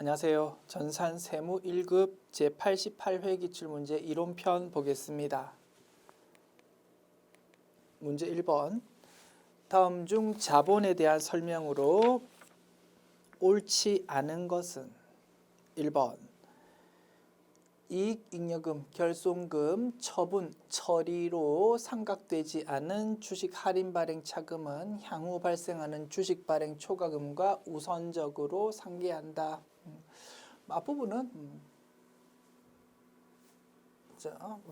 안녕하세요. 전산 세무 1급 제88회 기출문제 이론편 보겠습니다. 문제 1번. 다음 중 자본에 대한 설명으로 옳지 않은 것은 1번. 이익잉여금, 결손금, 처분, 처리로 삼각되지 않은 주식 할인 발행 차금은 향후 발생하는 주식 발행 초과금과 우선적으로 상계한다. 앞부분은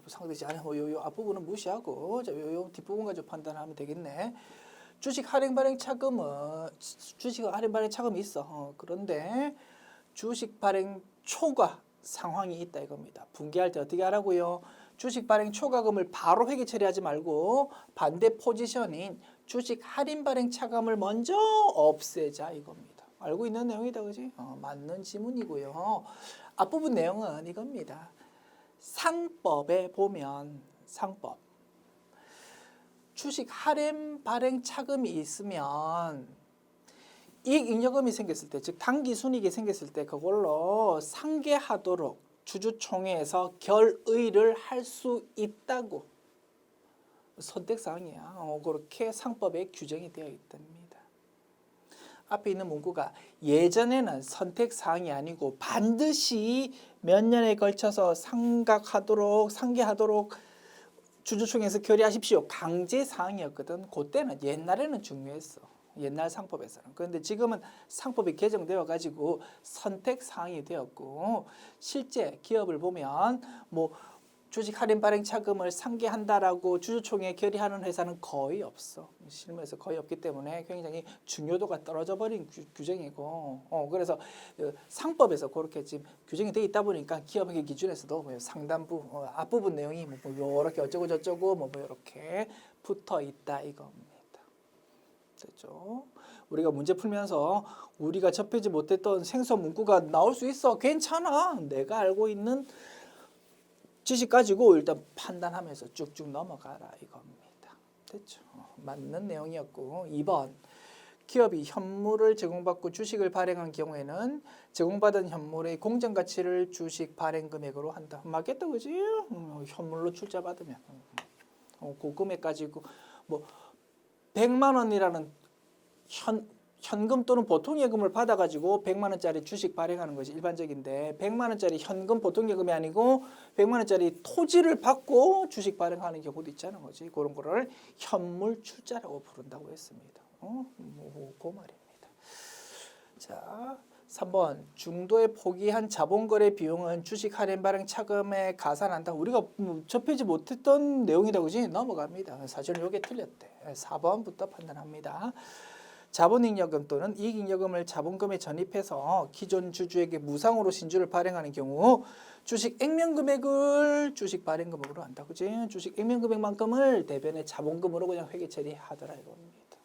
상대지 않은 요 앞부분은 무시하고 요 뒷부분 가지고 판단하면 되겠네. 주식 할인 발행 차금은 주식 할인 발행 차금이 있어. 그런데 주식 발행 초과 상황이 있다 이겁니다. 분기할 때 어떻게 하라고요? 주식 발행 초과금을 바로 회계 처리하지 말고 반대 포지션인 주식 할인 발행 차감을 먼저 없애자 이겁니다. 알고 있는 내용이다, 그지? 맞는 지문이고요. 앞부분 내용은 이겁니다. 상법에 보면 상법 주식 할인 발행 차금이 있으면 이익잉여금이 생겼을 때, 즉 당기순이익이 생겼을 때 그걸로 상계하도록 주주총회에서 결의를 할 수 있다고 선택사항이야. 그렇게 상법에 규정이 되어 있답니다. 앞에 있는 문구가 예전에는 선택사항이 아니고 반드시 몇 년에 걸쳐서 상계하도록 주주총회에서 결의하십시오. 강제사항이었거든. 그때는 옛날에는 중요했어. 옛날 상법에서는. 그런데 지금은 상법이 개정되어 가지고 선택사항이 되었고 실제 기업을 보면 뭐 주식 할인 발행 차금을 상계한다라고 주주총회에 결의하는 회사는 거의 없어. 실무에서 거의 없기 때문에 굉장히 중요도가 떨어져 버린 규정이고 그래서 상법에서 그렇게 지금 규정이 되어 있다 보니까 기업회계 기준에서도 뭐 상단부 앞부분 내용이 뭐 이렇게 어쩌고 저쩌고 뭐 이렇게 붙어 있다 이겁니다. 됐죠? 우리가 문제 풀면서 우리가 접하지 못했던 생소 문구가 나올 수 있어. 괜찮아. 내가 알고 있는 지식 가지고 일단 판단하면서 쭉쭉 넘어가라 이겁니다. 됐죠? 맞는 내용이었고 2번. 기업이 현물을 제공받고 주식을 발행한 경우에는 제공받은 현물의 공정가치를 주식 발행 금액으로 한다. 맞겠다, 그지? 현물로 출자받으면 그 금액 가지고 뭐 100만 원이라는 현금 또는 보통예금을 받아가지고 100만 원짜리 주식 발행하는 것이 일반적인데 100만 원짜리 현금 보통예금이 아니고 100만 원짜리 토지를 받고 주식 발행하는 경우도 있잖아요, 거지. 그런 거를 현물 출자라고 부른다고 했습니다. 그 말입니다. 자, 3번 중도에 포기한 자본거래 비용은 주식 할인 발행 차금에 가산한다. 우리가 접하지 못했던 내용이다, 그지? 넘어갑니다. 사실은 이게 틀렸대. 4번부터 판단합니다. 자본잉여금 또는 이익잉여금을 자본금에 전입해서 기존 주주에게 무상으로 신주를 발행하는 경우 주식 액면금액을 주식 발행금으로 한다, 그지? 주식 액면금액만큼을 대변의 자본금으로 그냥 회계 처리하더라 이겁니다.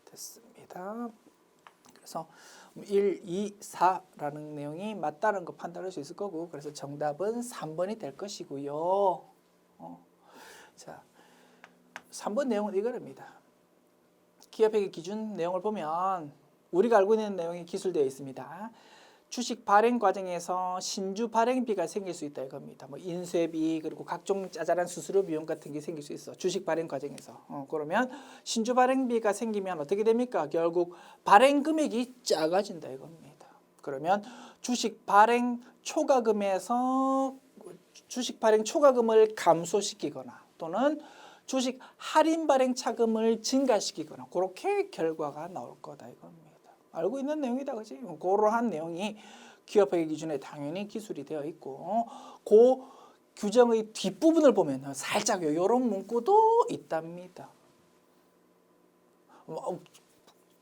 됐습니다. 그래서 1, 2, 4라는 내용이 맞다는 거 판단할 수 있을 거고 그래서 정답은 3번이 될 것이고요. 자, 3번 내용은 이거랍니다. 기업회계 기준 내용을 보면 우리가 알고 있는 내용이 기술되어 있습니다. 주식 발행 과정에서 신주 발행비가 생길 수 있다 이겁니다. 뭐 인쇄비 그리고 각종 짜잘한 수수료 비용 같은 게 생길 수 있어. 주식 발행 과정에서. 그러면 신주 발행비가 생기면 어떻게 됩니까? 결국 발행 금액이 작아진다 이겁니다. 그러면 주식 발행 초과금에서 주식 발행 초과금을 감소시키거나 또는 주식 할인 발행 차금을 증가시키거나 그렇게 결과가 나올 거다 이겁니다. 알고 있는 내용이다, 그지? 그러한 내용이 기업회계 기준에 당연히 기술이 되어 있고 그 규정의 뒷부분을 보면 살짝 이런 문구도 있답니다.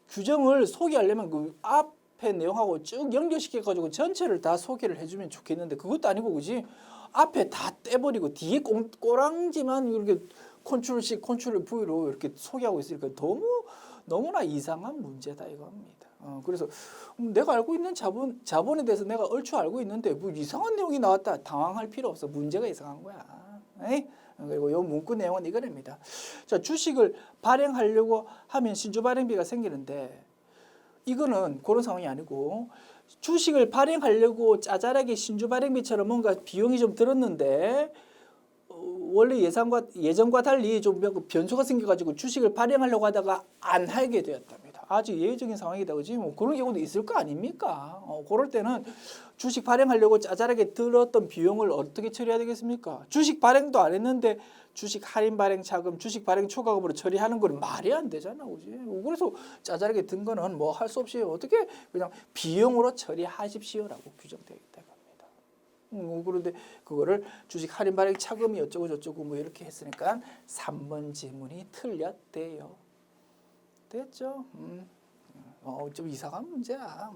규정을 소개하려면 그 앞에 내용하고 쭉 연결시켜가지고 전체를 다 소개를 해주면 좋겠는데 그것도 아니고, 그지? 앞에 다 떼버리고 뒤에 꼬랑지만 이렇게 컨트롤 C, 컨트롤 V로 이렇게 소개하고 있으니까 너무나 이상한 문제다 이겁니다. 그래서 내가 알고 있는 자본에 대해서 내가 얼추 알고 있는데 뭐 이상한 내용이 나왔다. 당황할 필요 없어. 문제가 이상한 거야. 에이? 그리고 이 문구 내용은 이거랍니다. 자, 주식을 발행하려고 하면 신주 발행비가 생기는데 이거는 그런 상황이 아니고 주식을 발행하려고 짜잘하게 신주 발행비처럼 뭔가 비용이 좀 들었는데 원래 예전과 달리 좀 변수가 생겨가지고 주식을 발행하려고 하다가 안 하게 되었답니다. 아주 예외적인 상황이다, 그지? 뭐 그런 경우도 있을 거 아닙니까? 그럴 때는 주식 발행하려고 짜잘하게 들었던 비용을 어떻게 처리해야 되겠습니까? 주식 발행도 안 했는데 주식 할인 발행 차금, 주식 발행 초과금으로 처리하는 건 말이 안 되잖아, 그지? 그래서 짜잘하게 든 거는 뭐 할 수 없이 어떻게 그냥 비용으로 처리하십시오라고 규정되어 있다. 그런데 그거를 주식 할인 발행 차금이 어쩌고 저쩌고 뭐 이렇게 했으니까 3번 지문이 틀렸대요. 됐죠? 좀 이상한 문제야.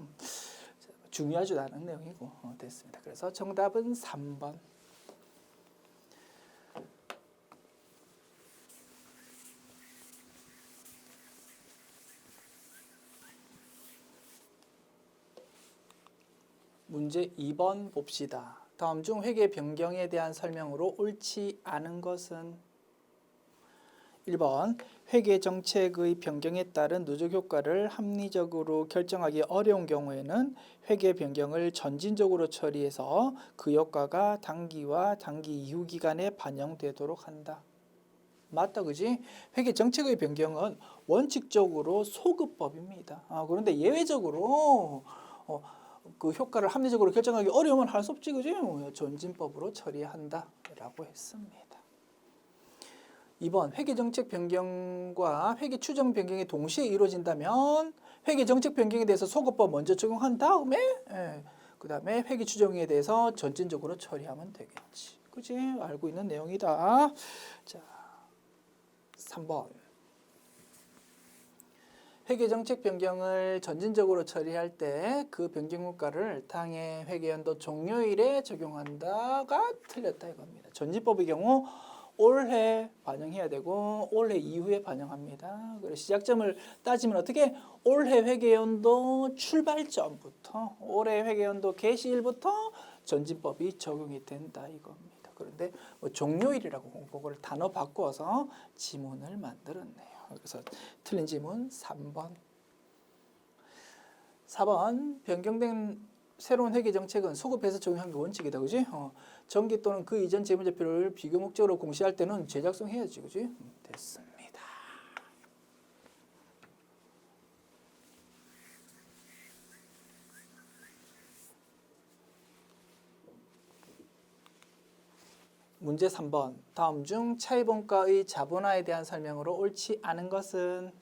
중요하지도 않은 내용이고 됐습니다. 그래서 정답은 3번. 문제 2번 봅시다. 다음 중 회계 변경에 대한 설명으로 옳지 않은 것은 1번 회계 정책의 변경에 따른 누적 효과를 합리적으로 결정하기 어려운 경우에는 회계 변경을 전진적으로 처리해서 그 효과가 단기와 단기 이후 기간에 반영되도록 한다. 맞다, 그지? 회계 정책의 변경은 원칙적으로 소급법입니다. 그런데 예외적으로 그 효과를 합리적으로 결정하기 어려우면 할 수 없지, 그지? 전진법으로 처리한다라고 했습니다. 2번 회계정책 변경과 회계추정 변경이 동시에 이루어진다면 회계정책 변경에 대해서 소급법 먼저 적용한 다음에 그 다음에 회계추정에 대해서 전진적으로 처리하면 되겠지. 그지? 알고 있는 내용이다. 자, 3번 회계정책 변경을 전진적으로 처리할 때 그 변경 효과를 당해 회계연도 종료일에 적용한다가 틀렸다 이겁니다. 전진법의 경우 올해 반영해야 되고 올해 이후에 반영합니다. 그래서 시작점을 따지면 어떻게 올해 회계연도 출발점부터 올해 회계연도 개시일부터 전진법이 적용이 된다 이겁니다. 그런데 뭐 종료일이라고 그걸 단어 바꿔서 지문을 만들었네요. 그래서 틀린 지문 3번. 4번 변경된 새로운 회계 정책은 소급해서 적용하는 게 원칙이다, 그지? 정기 또는 그 이전 재무제표를 비교 목적으로 공시할 때는 재작성해야지, 그지? 됐습니다. 문제 3번. 다음 중 차입원가의 자본화에 대한 설명으로 옳지 않은 것은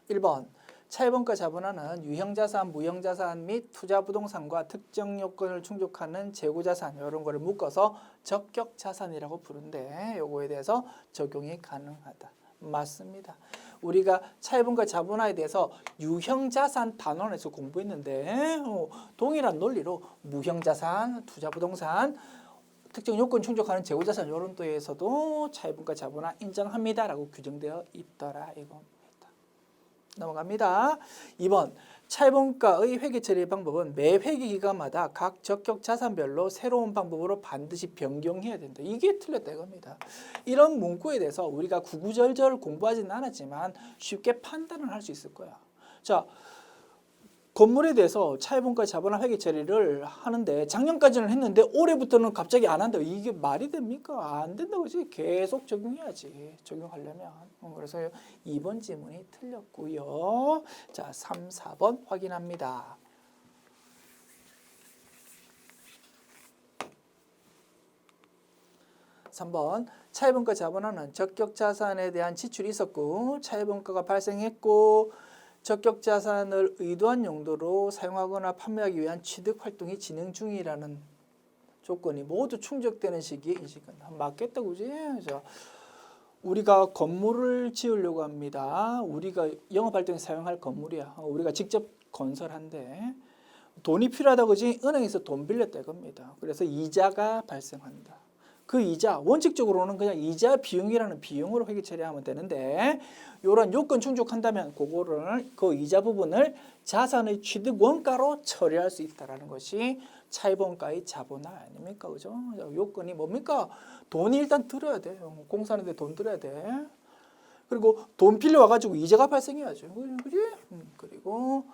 1번. 차입원가 자본화는 유형자산, 무형자산 및 투자부동산과 특정 요건을 충족하는 재고자산 이런 거를 묶어서 적격자산이라고 부른데 요거에 대해서 적용이 가능하다. 맞습니다. 우리가 차입원가 자본화에 대해서 유형자산 단원에서 공부했는데 동일한 논리로 무형자산, 투자부동산, 특정 요건 충족하는 재고자산 이런 또에서도 차입원가 자본화 인정합니다라고 규정되어 있더라 이겁니다. 넘어갑니다. 2번 차입원가의 회계 처리 방법은 매 회계 기간마다 각 적격 자산별로 새로운 방법으로 반드시 변경해야 된다. 이게 틀렸다 이겁니다. 이런 문구에 대해서 우리가 구구절절 공부하지는 않았지만 쉽게 판단을 할 수 있을 거야. 자, 건물에 대해서 차입원가 자본화 회계 처리를 하는데 작년까지는 했는데 올해부터는 갑자기 안 한다. 이게 말이 됩니까? 안 된다, 그지? 계속 적용해야지. 적용하려면. 그래서 2번 지문이 틀렸고요. 자, 3, 4번 확인합니다. 3번 차입원가 자본화는 적격자산에 대한 지출이 있었고 차입원가가 발생했고 적격자산을 의도한 용도로 사용하거나 판매하기 위한 취득활동이 진행 중이라는 조건이 모두 충족되는 시기에 이 시간 맞겠다, 그지? 자, 우리가 건물을 지으려고 합니다. 우리가 영업활동에 사용할 건물이야. 우리가 직접 건설한데 돈이 필요하다, 그지? 은행에서 돈 빌렸다 이겁니다. 그래서 이자가 발생한다. 그 이자, 원칙적으로는 그냥 이자 비용이라는 비용으로 회계 처리하면 되는데 이런 요건 충족한다면 그거를 그 이자 부분을 자산의 취득 원가로 처리할 수 있다라는 것이 차입원가의 자본화 아닙니까, 그죠? 요건이 뭡니까? 돈이 일단 들어야 돼. 공사하는데 돈 들어야 돼. 그리고 돈 빌려와가지고 이자가 발생해야죠, 그지? 그리고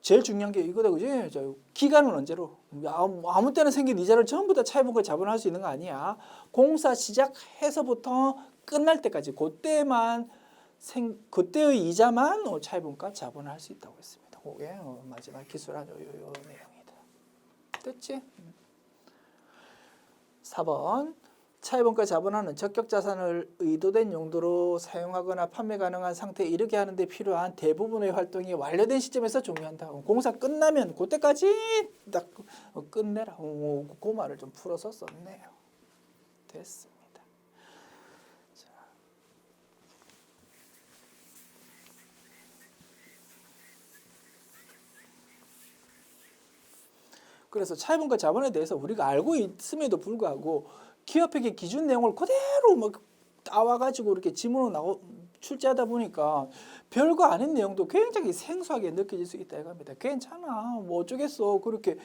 제일 중요한 게 이거다, 그지? 기간은 언제로? 아무 때나 생긴 이자를 전부 다 차입은과 자본할 수 있는 거 아니야. 공사 시작해서부터 끝날 때까지 그때만 그때의 이자만 차입은과 자본할 수 있다고 했습니다. 그게 마지막 기술한 요 내용이다. 됐지? 4번. 차입원가 자본화는 적격 자산을 의도된 용도로 사용하거나 판매 가능한 상태에 이르게 하는 데 필요한 대부분의 활동이 완료된 시점에서 종료한다. 공사 끝나면 그때까지 딱 끝내라. 그 말을 좀 풀어서 썼네요. 됐습니다. 자. 그래서 차입원가 자본에 대해서 우리가 알고 있음에도 불구하고 기업회계 기준 내용을 그대로 막 따와가지고 이렇게 지문으로 출제하다 보니까 별거 아닌 내용도 굉장히 생소하게 느껴질 수 있다 이겁니다. 괜찮아, 뭐 어쩌겠어. 그렇게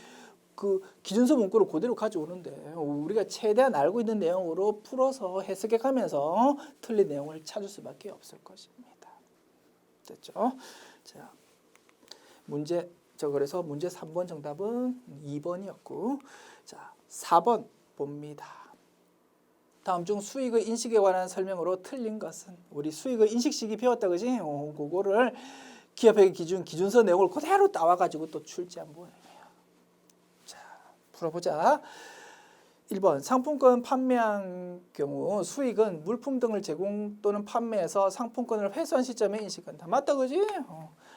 그 기준서 문구를 그대로 가져오는데 우리가 최대한 알고 있는 내용으로 풀어서 해석해 가면서 틀린 내용을 찾을 수밖에 없을 것입니다. 됐죠? 자, 그래서 문제 3번 정답은 2번이었고, 자, 4번 봅니다. 다음 중 수익의 인식에 관한 설명으로 틀린 것은? 우리 수익의 인식식이 배웠다, 그지? 그거를 기업회계 기준서 내용을 그대로 따와가지고 또 출제한 거예요. 자, 풀어보자. 1번, 상품권 판매한 경우 수익은 물품 등을 제공 또는 판매해서 상품권을 회수한 시점에 인식한다. 맞다, 그지?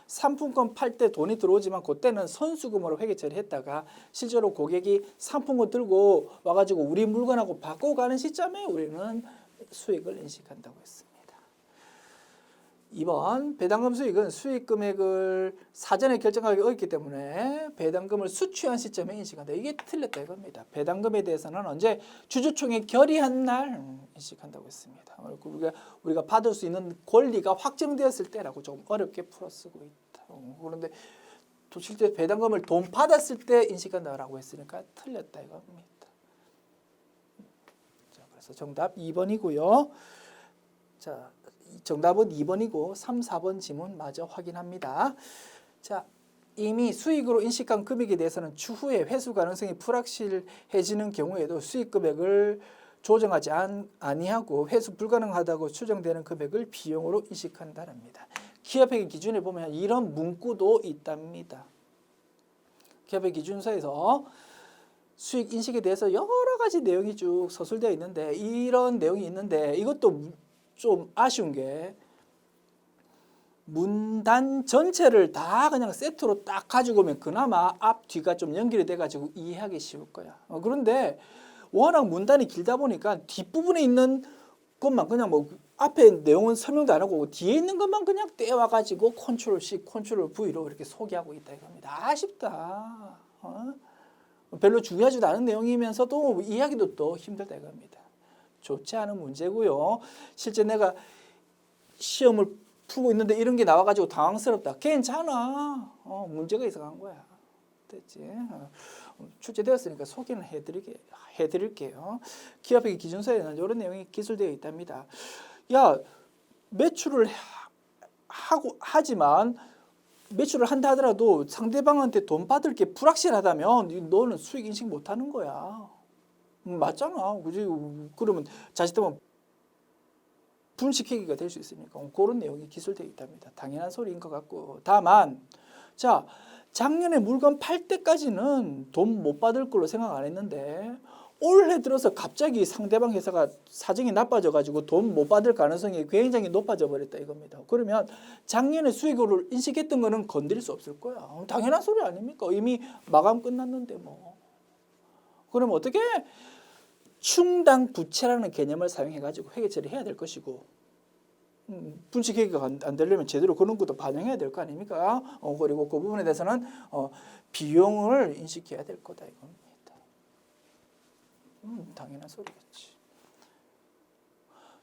상품권 팔 때 돈이 들어오지만 그때는 선수금으로 회계 처리했다가 실제로 고객이 상품권 들고 와가지고 우리 물건하고 바꾸고 가는 시점에 우리는 수익을 인식한다고 했습니다. 2번, 배당금 수익은 수익 금액을 사전에 결정하기 어렵기 때문에 배당금을 수취한 시점에 인식한다. 이게 틀렸다 이겁니다. 배당금에 대해서는 언제? 주주총회 결의한 날 인식한다고 했습니다. 우리가 받을 수 있는 권리가 확정되었을 때라고 조금 어렵게 풀어 쓰고 있다. 그런데 실제 배당금을 돈 받았을 때 인식한다라고 했으니까 틀렸다 이겁니다. 자, 그래서 정답 2번이고요. 자, 정답은 2번이고 3, 4번 지문 마저 확인합니다. 자, 이미 수익으로 인식한 금액에 대해서는 추후에 회수 가능성이 불확실해지는 경우에도 수익 금액을 조정하지 아니하고 회수 불가능하다고 추정되는 금액을 비용으로 인식한다랍니다. 기업회계 기준에 보면 이런 문구도 있답니다. 기업회계 기준서에서 수익 인식에 대해서 여러 가지 내용이 쭉 서술되어 있는데 이런 내용이 있는데 이것도 좀 아쉬운 게 문단 전체를 다 그냥 세트로 딱 가지고 오면 그나마 앞 뒤가 좀 연결이 돼가지고 이해하기 쉬울 거야. 그런데 워낙 문단이 길다 보니까 뒷부분에 있는 것만 그냥 뭐 앞에 내용은 설명도 안 하고 뒤에 있는 것만 그냥 떼와가지고 컨트롤 C, 컨트롤 V로 이렇게 소개하고 있다 이겁니다. 아쉽다. 별로 중요하지도 않은 내용이면서도 이해하기도 또 힘들다 이겁니다. 좋지 않은 문제고요. 실제 내가 시험을 풀고 있는데 이런 게 나와가지고 당황스럽다. 괜찮아. 문제가 있어 간 거야. 됐지? 출제되었으니까 소개는 해드릴게요. 기업회계 기준서에는 이런 내용이 기술되어 있답니다. 야, 매출을 하지만 매출을 한다 하더라도 상대방한테 돈 받을 게 불확실하다면 너는 수익 인식 못하는 거야. 맞잖아. 그지? 그러면 자칫하면 분식회계가 될 수 있으니까 그런 내용이 기술되어 있답니다. 당연한 소리인 것 같고. 다만 자, 작년에 물건 팔 때까지는 돈 못 받을 걸로 생각 안 했는데 올해 들어서 갑자기 상대방 회사가 사정이 나빠져가지고 돈 못 받을 가능성이 굉장히 높아져 버렸다 이겁니다. 그러면 작년에 수익으로 인식했던 거는 건드릴 수 없을 거야. 당연한 소리 아닙니까? 이미 마감 끝났는데 뭐. 그럼 어떻게? 충당 부채라는 개념을 사용해가지고 회계 처리해야 될 것이고 분식회계가 안 되려면 제대로 그런 것도 반영해야 될 거 아닙니까? 그리고 그 부분에 대해서는 비용을 인식해야 될 거다 이겁니다. 당연한 소리겠지.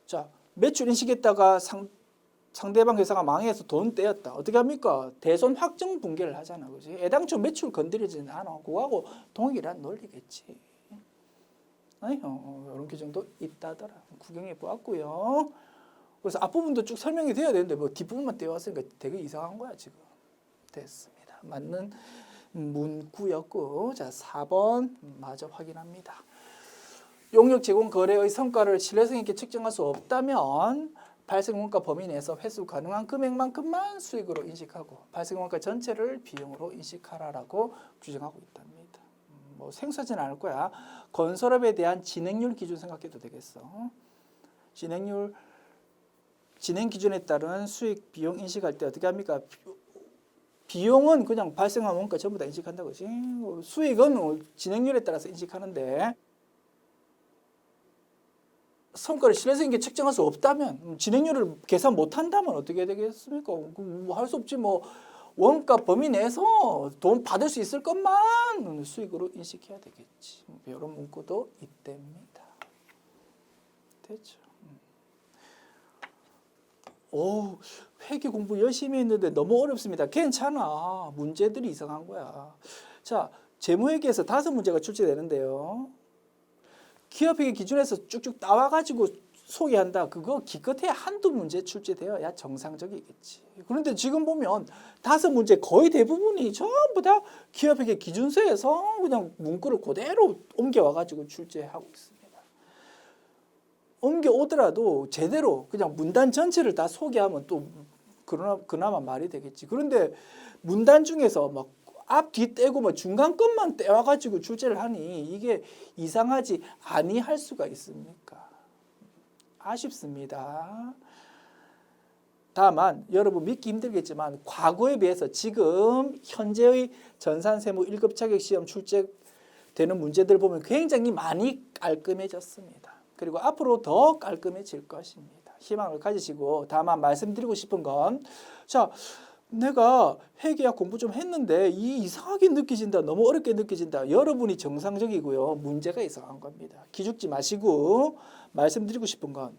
자, 매출 인식했다가 상대방 회사가 망해서 돈 떼었다. 어떻게 합니까? 대손 확정 분개를 하잖아, 그지? 애당초 매출 건드리지는 않아. 그거하고 동일한 논리겠지. 이런 규정도 있다더라. 구경해 보았고요. 그래서 앞부분도 쭉 설명이 돼야 되는데 뭐 뒷부분만 떼왔으니까 되게 이상한 거야 지금. 됐습니다. 맞는 문구였고, 자 4번 마저 확인합니다. 용역 제공 거래의 성과를 신뢰성 있게 측정할 수 없다면 발생 원가 범위 내에서 회수 가능한 금액만큼만 수익으로 인식하고 발생 원가 전체를 비용으로 인식하라라고 규정하고 있답니다. 뭐 생소하진 않을 거야. 건설업에 대한 진행률 기준 생각해도 되겠어. 진행 기준에 따른 수익 비용 인식할 때 어떻게 합니까? 비용은 그냥 발생한 원가 전부 다 인식한다 그지? 수익은 진행률에 따라서 인식하는데 성과를 신뢰성 있게 측정할 수 없다면 진행률을 계산 못한다면 어떻게 되겠습니까? 할 수 없지 뭐. 원가 범위 내에서 돈 받을 수 있을 것만 수익으로 인식해야 되겠지. 이런 문구도 있답니다. 됐죠? 오, 회계 공부 열심히 했는데 너무 어렵습니다. 괜찮아. 문제들이 이상한 거야. 자, 재무회계에서 5문제가 출제되는데요. 기업회계 기준에서 쭉쭉 나와가지고 소개한다. 그거 기껏해야 한두 문제 출제되어야 정상적이겠지. 그런데 지금 보면 5문제 거의 대부분이 전부 다 기업회계 기준서에서 그냥 문구를 그대로 옮겨와가지고 출제하고 있습니다. 옮겨오더라도 제대로 그냥 문단 전체를 다 소개하면 또 그나마 말이 되겠지. 그런데 문단 중에서 막 앞, 뒤 떼고 뭐 중간 것만 떼와가지고 출제를 하니 이게 이상하지 아니할 수가 있습니까? 아쉽습니다. 다만 여러분 믿기 힘들겠지만 과거에 비해서 지금 현재의 전산세무 1급 자격시험 출제되는 문제들 보면 굉장히 많이 깔끔해졌습니다. 그리고 앞으로 더 깔끔해질 것입니다. 희망을 가지시고 다만 말씀드리고 싶은 건 자, 내가 회계학 공부 좀 했는데 이상하게 느껴진다. 너무 어렵게 느껴진다. 여러분이 정상적이고요. 문제가 이상한 겁니다. 기죽지 마시고 말씀드리고 싶은 건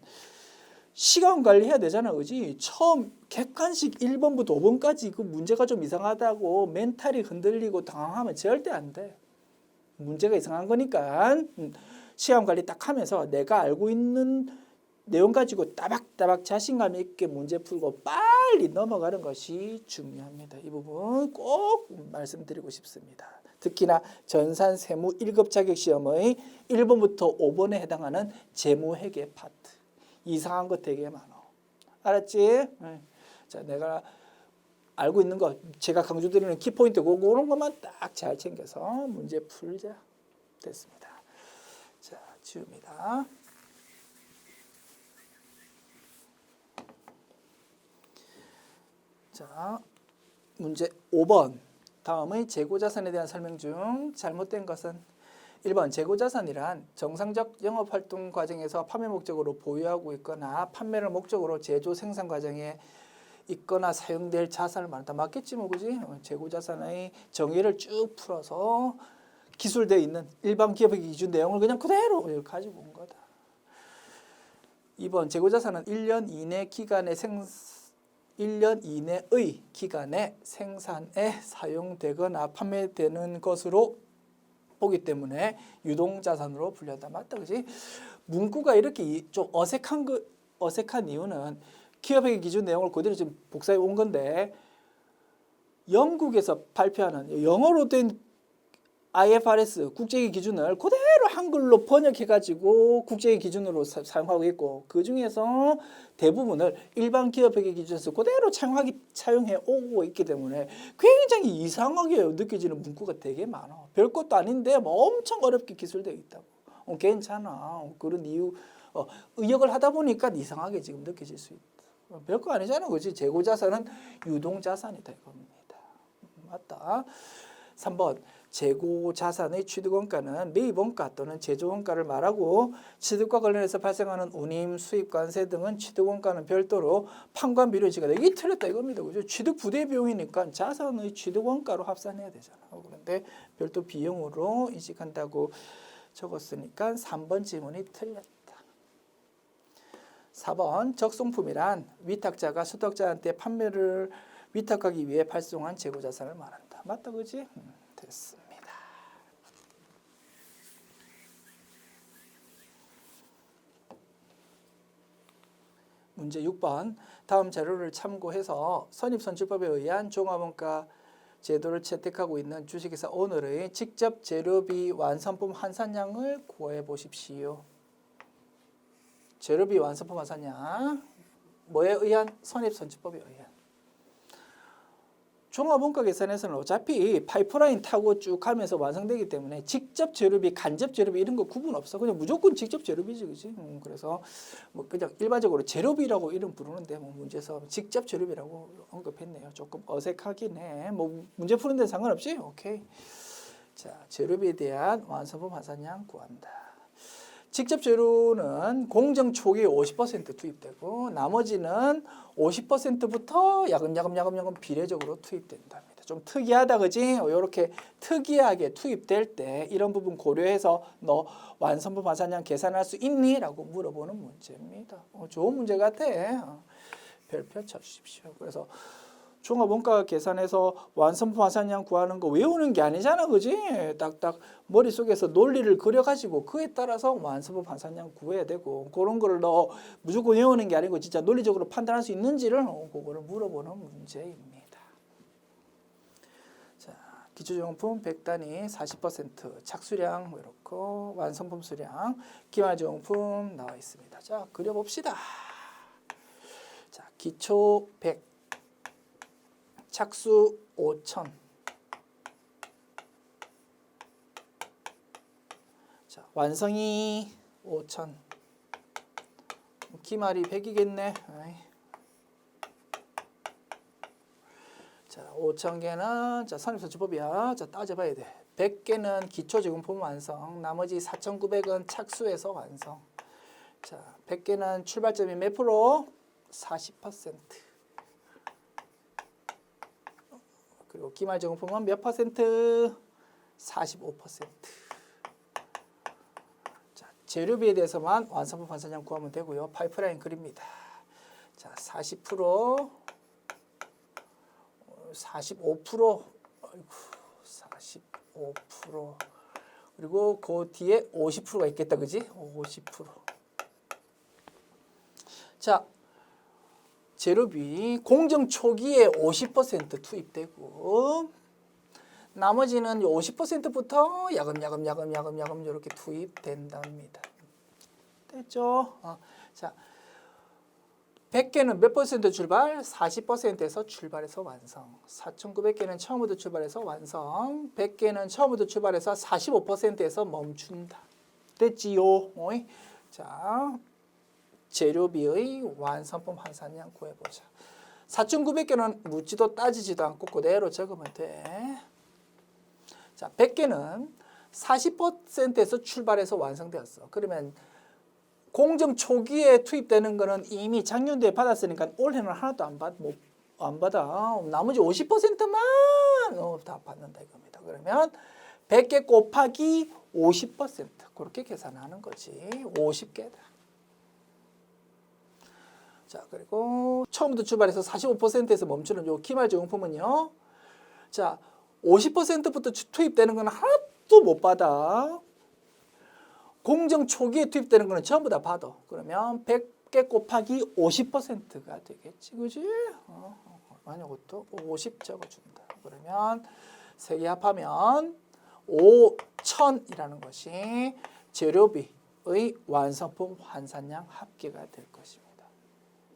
시간 관리해야 되잖아. 그지? 처음 객관식 1번부터 5번까지 그 문제가 좀 이상하다고 멘탈이 흔들리고 당황하면 절대 안 돼. 문제가 이상한 거니까 시간 관리 딱 하면서 내가 알고 있는 내용 가지고 따박따박 자신감 있게 문제 풀고 빨리 넘어가는 것이 중요합니다. 이 부분 꼭 말씀드리고 싶습니다. 특히나 전산세무 1급 자격시험의 1번부터 5번에 해당하는 재무회계 파트. 이상한 거 되게 많아. 알았지? 네. 자, 내가 알고 있는 거, 제가 강조드리는 키포인트 그런 것만 딱 잘 챙겨서 문제 풀자. 됐습니다. 자, 지웁니다. 자, 문제 5번. 다음의 재고자산에 대한 설명 중 잘못된 것은 1번 재고자산이란 정상적 영업활동 과정에서 판매 목적으로 보유하고 있거나 판매를 목적으로 제조 생산 과정에 있거나 사용될 자산을 말한다. 맞겠지 뭐 그지? 재고자산의 정의를 쭉 풀어서 기술되어 있는 일반 기업의 기준 내용을 그냥 그대로 가지고 온 거다. 2번 재고자산은 1년 이내의 기간에 생산에 사용되거나 판매되는 것으로 보기 때문에 유동자산으로 분류한다. 맞다, 그지? 문구가 이렇게 좀 어색한 이유는 기업회계 기준 내용을 그대로 지금 복사해 온 건데 영국에서 발표하는 영어로 된 IFRS 국제회계 기준을 그대로 한글로 번역해가지고 국제회계 기준으로 사용하고 있고 그 중에서 대부분을 일반 기업회계 기준에서 그대로 차용해 오고 있기 때문에 굉장히 이상하게 느껴지는 문구가 되게 많아. 별것도 아닌데 뭐 엄청 어렵게 기술되어 있다고. 괜찮아. 그런 이유 의역을 하다 보니까 이상하게 지금 느껴질 수 있다. 별거 아니잖아, 그렇지? 재고자산은 유동자산이다 이겁니다. 맞다. 3번 재고자산의 취득원가는 매입원가 또는 제조원가를 말하고 취득과 관련해서 발생하는 운임, 수입, 관세 등은 취득원가는 별도로 판관비로 지급한다. 이게 틀렸다 이겁니다. 그죠? 취득 부대 비용이니까 자산의 취득원가로 합산해야 되잖아. 그런데 별도 비용으로 인식한다고 적었으니까 3번 지문이 틀렸다. 4번 적송품이란 위탁자가 수탁자한테 판매를 위탁하기 위해 발송한 재고자산을 말한다. 맞다, 그지? 됐습니다. 문제 6번. 다음 자료를 참고해서 선입선출법에 의한 종합원가 제도를 채택하고 있는 주식회사 오늘의 직접 재료비 완성품 환산량을 구해 보십시오. 재료비 완성품 환산량 뭐에 의한? 선입선출법에 의한. 종합원가 계산에서는 어차피 파이프라인 타고 쭉 가면서 완성되기 때문에 직접 재료비, 간접 재료비 이런 거 구분 없어. 그냥 무조건 직접 재료비지, 그지? 그래서 뭐 그냥 일반적으로 재료비라고 이름 부르는데 뭐 문제에서 직접 재료비라고 언급했네요. 조금 어색하긴 해. 뭐 문제 푸는 데는 상관없지? 오케이. 자, 재료비에 대한 완성품 환산량 구한다. 직접 재료는 공정 초기에 50% 투입되고 나머지는 50%부터 야금야금 비례적으로 투입된답니다. 좀 특이하다, 그지? 이렇게 특이하게 투입될 때 이런 부분 고려해서 너 완성품 환산량 계산할 수 있니? 라고 물어보는 문제입니다. 좋은 문제 같아. 별표 쳐주십시오. 그래서 종합원가 계산해서 완성품 환산량 구하는 거 외우는 게 아니잖아, 그지? 딱딱 머릿속에서 논리를 그려가지고 그에 따라서 완성품 환산량 구해야 되고 그런 거를 너 무조건 외우는 게 아니고 진짜 논리적으로 판단할 수 있는지를 그거를 물어보는 문제입니다. 자, 기초정품 100단위 40% 착수량 이렇고 완성품 수량 기말정품 나와 있습니다. 자, 그려봅시다. 자, 기초 100 착수 5,000. 자, 완성이 5,000. 기말이 100이겠네. 자, 5,000개는 자, 선입선출법이야. 자, 따져봐야 돼. 100개는 기초제공품 완성. 나머지 4,900은 착수해서 완성. 자, 100개는 출발점이 몇 프로? 40%. 그리고 기말 제공품은 몇 퍼센트? 45%. 자, 재료비에 대해서만 완성품 환산량 구하면 되고요. 파이프라인 그립니다. 자, 40%, 45%, 아이고, 45%. 그리고 그 뒤에 50%가 있겠다, 그지? 50%. 자, 재료비 공정 초기에 50% 투입되고 나머지는 50%부터 야금야금 이렇게 투입된답니다. 됐죠? 자, 100개는 몇 퍼센트 출발? 40%에서 출발해서 완성. 4,900개는 처음부터 출발해서 완성. 100개는 처음부터 출발해서 45%에서 멈춘다. 됐지요? 자, 재료비의 완성품 환산량 구해보자. 4,900개는 묻지도 따지지도 않고 그대로 적으면 돼. 자, 100개는 40%에서 출발해서 완성되었어. 그러면 공정 초기에 투입되는 거는 이미 작년도에 받았으니까 올해는 하나도 안 받아. 나머지 50%만 다 받는다 이겁니다. 그러면 100개 곱하기 50% 그렇게 계산하는 거지. 50개다. 자, 그리고 처음부터 출발해서 45%에서 멈추는 요 기말 제공품은요. 자, 50%부터 투입되는 건 하나도 못 받아. 공정 초기에 투입되는 거는 전부 다 받아. 그러면 100개 곱하기 50%가 되겠지. 그지? 아니, 이것도 50 적어준다. 그러면 세 개 합하면 5,000이라는 것이 재료비의 완성품 환산량 합계가 될 것입니다.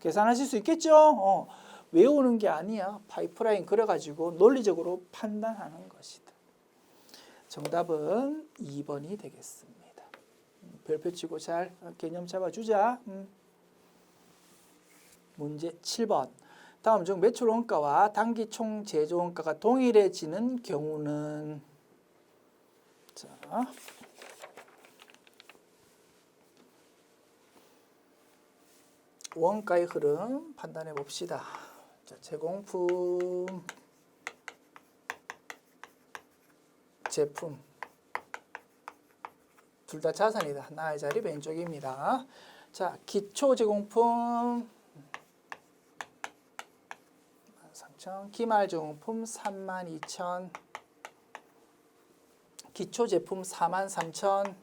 계산하실 수 있겠죠? 외우는 게 아니야. 파이프라인 그려가지고 논리적으로 판단하는 것이다. 정답은 2번이 되겠습니다. 별표 치고 잘 개념 잡아주자. 문제 7번. 다음 중 매출 원가와 단기 총 제조 원가가 동일해지는 경우는 자, 원가의 흐름 판단해 봅시다. 자, 제공품, 제품 둘 다 자산이다. 나의 자리 왼쪽입니다. 자, 기초 제공품 13,000, 기말 제공품 32,000, 기초 제품 43,000,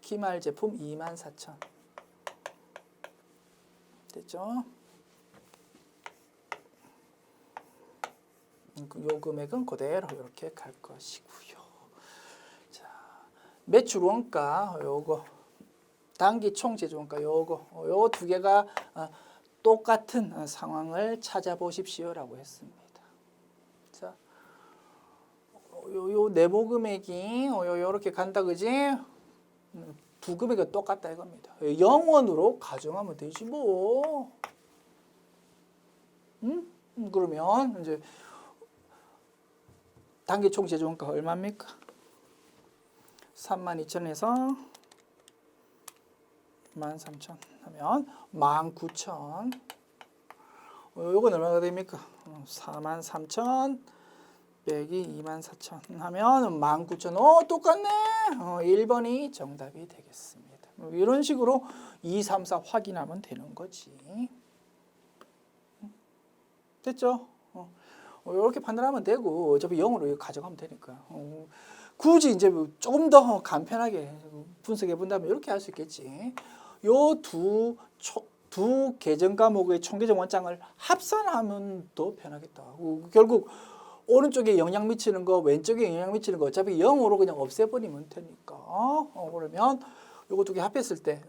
기말 제품 24,000. 됐죠? 요 금액은 그대로 이렇게 갈 것이고요. 자, 매출 원가 요거, 단기 총 제조원가 요거, 요 두 개가 똑같은 상황을 찾아보십시오라고 했습니다. 자, 요 내부 금액이 요렇게 간다, 그지? 두 금액은 똑같다 이겁니다. 0원으로 가정하면 되지 뭐. 그러면 이제 단기 총 제조원가 얼마입니까? 32,000에서 13,000 하면 19,000. 요건 얼마가 됩니까? 43,000 빼기 24,000 하면 19,000. 똑같네. 1번이 정답이 되겠습니다. 이런 식으로 2, 3, 4 확인하면 되는 거지. 됐죠? 이렇게 판단하면 되고 어차피 0으로 가져가면 되니까. 굳이 이제 조금 더 간편하게 분석해 본다면 이렇게 할 수 있겠지. 요 두 계정 과목의 총계정 원장을 합산하면 더 편하겠다. 결국 오른쪽에 영향 미치는 거, 왼쪽에 영향 미치는 거 어차피 0으로 그냥 없애버리면 되니까. 그러면 요거 두 개 합했을 때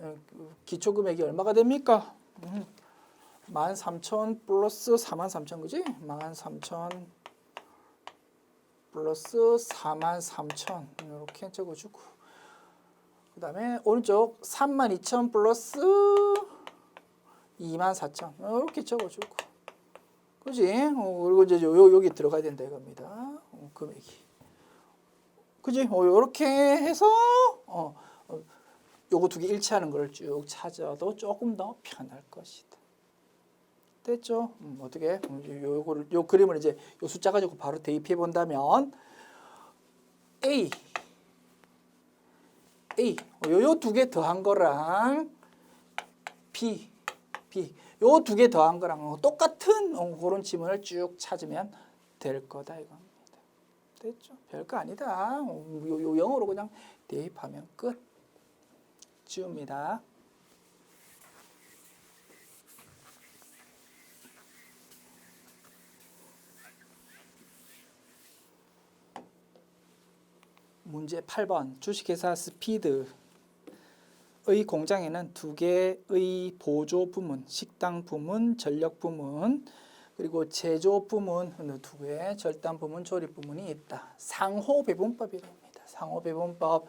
기초 금액이 얼마가 됩니까? 13,000 플러스 43,000, 그지? 13,000 플러스 43,000 이렇게 적어주고, 그 다음에 오른쪽 32,000 플러스 24,000 이렇게 적어주고, 그지? 그리고 이제 여기 들어가야 된다 이겁니다. 금액이, 그지? 이렇게 해서 요거 두 개 일치하는 걸 쭉 찾아도 조금 더 편할 것이다. 됐죠? 어떻게? 요 그림을 이제 요 숫자 가지고 바로 대입해 본다면 요 두 개 더한 거랑 요 두 개 더한 거랑 똑같은 그런 지문을 쭉 찾으면 될 거다 이겁니다. 됐죠? 별거 아니다. 요 0으로 그냥 대입하면 끝. 지웁니다. 문제 8번 주식회사 스피드의 공장에는 두 개의 보조 부문, 식당 부문, 전력 부문, 그리고 제조 부문 두 개, 절단 부문, 조립 부문이 있다. 상호 배분법이랍니다. 상호 배분법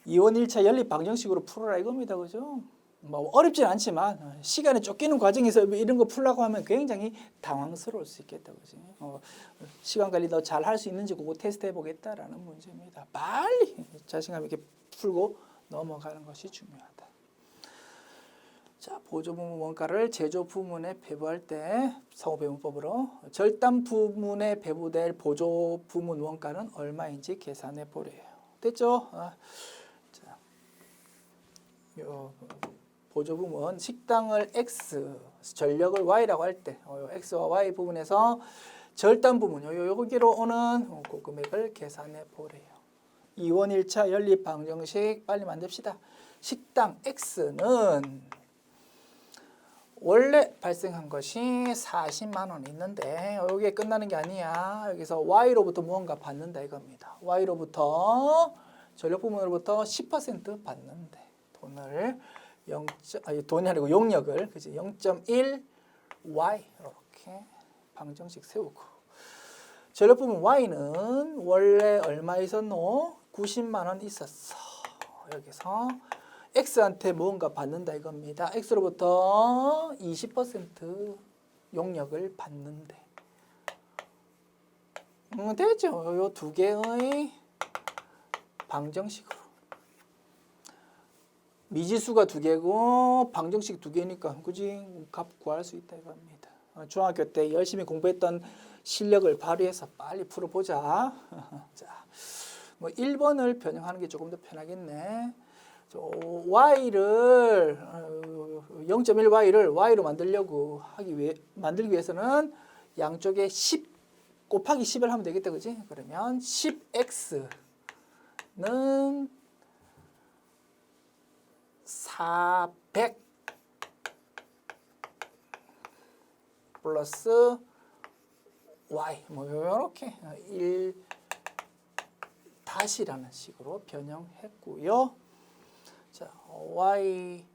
2원 1차 연립 방정식으로 풀어라 이겁니다. 그죠? 뭐 어렵진 않지만 시간에 쫓기는 과정에서 이런 거 풀라고 하면 굉장히 당황스러울 수 있겠다. 그지? 시간 관리 너 잘 할 수 있는지 그거 테스트 해보겠다라는 문제입니다. 빨리 자신감 있게 풀고 넘어가는 것이 중요하다. 자, 보조 부문 원가를 제조 부문에 배부할 때 상호 배분법으로 절단 부문에 배부될 보조 부문 원가는 얼마인지 계산해 보래요. 됐죠? 자, 보조 부문 식당을 X, 전력을 Y라고 할 때 X와 Y 부분에서 절단 부문 여기로 오는 그 금액을 계산해 보래요. 2원 1차 연립 방정식 빨리 만듭시다. 식당 X는 원래 발생한 것이 40만 원 있는데 여기에 끝나는 게 아니야. 여기서 Y로부터 무언가 받는다 이겁니다. Y로부터 전력 부문으로부터 10% 받는데 돈을 돈이 아니고 용역을, 그지? 0.1 Y 이렇게 방정식 세우고, 전력 부문 Y는 원래 얼마 있었노? 90만 원 있었어. 여기서 X한테 무언가 받는다 이겁니다. X로부터 20% 용역을 받는데 되죠? 요 두 개의 방정식으로 미지수가 두 개고 방정식 두 개니까 그지? 값 구할 수 있다 이겁니다. 중학교 때 열심히 공부했던 실력을 발휘해서 빨리 풀어보자. 자, 뭐 1번을 변형하는 게 조금 더 편하겠네. Y를 0.1Y를 Y로 만들기 위해서는 양쪽에 10 곱하기 10을 하면 되겠다, 그지? 그러면 10X는 400 플러스 y 뭐 이렇게 1 다시라는 식으로 변형했고요. 자, y는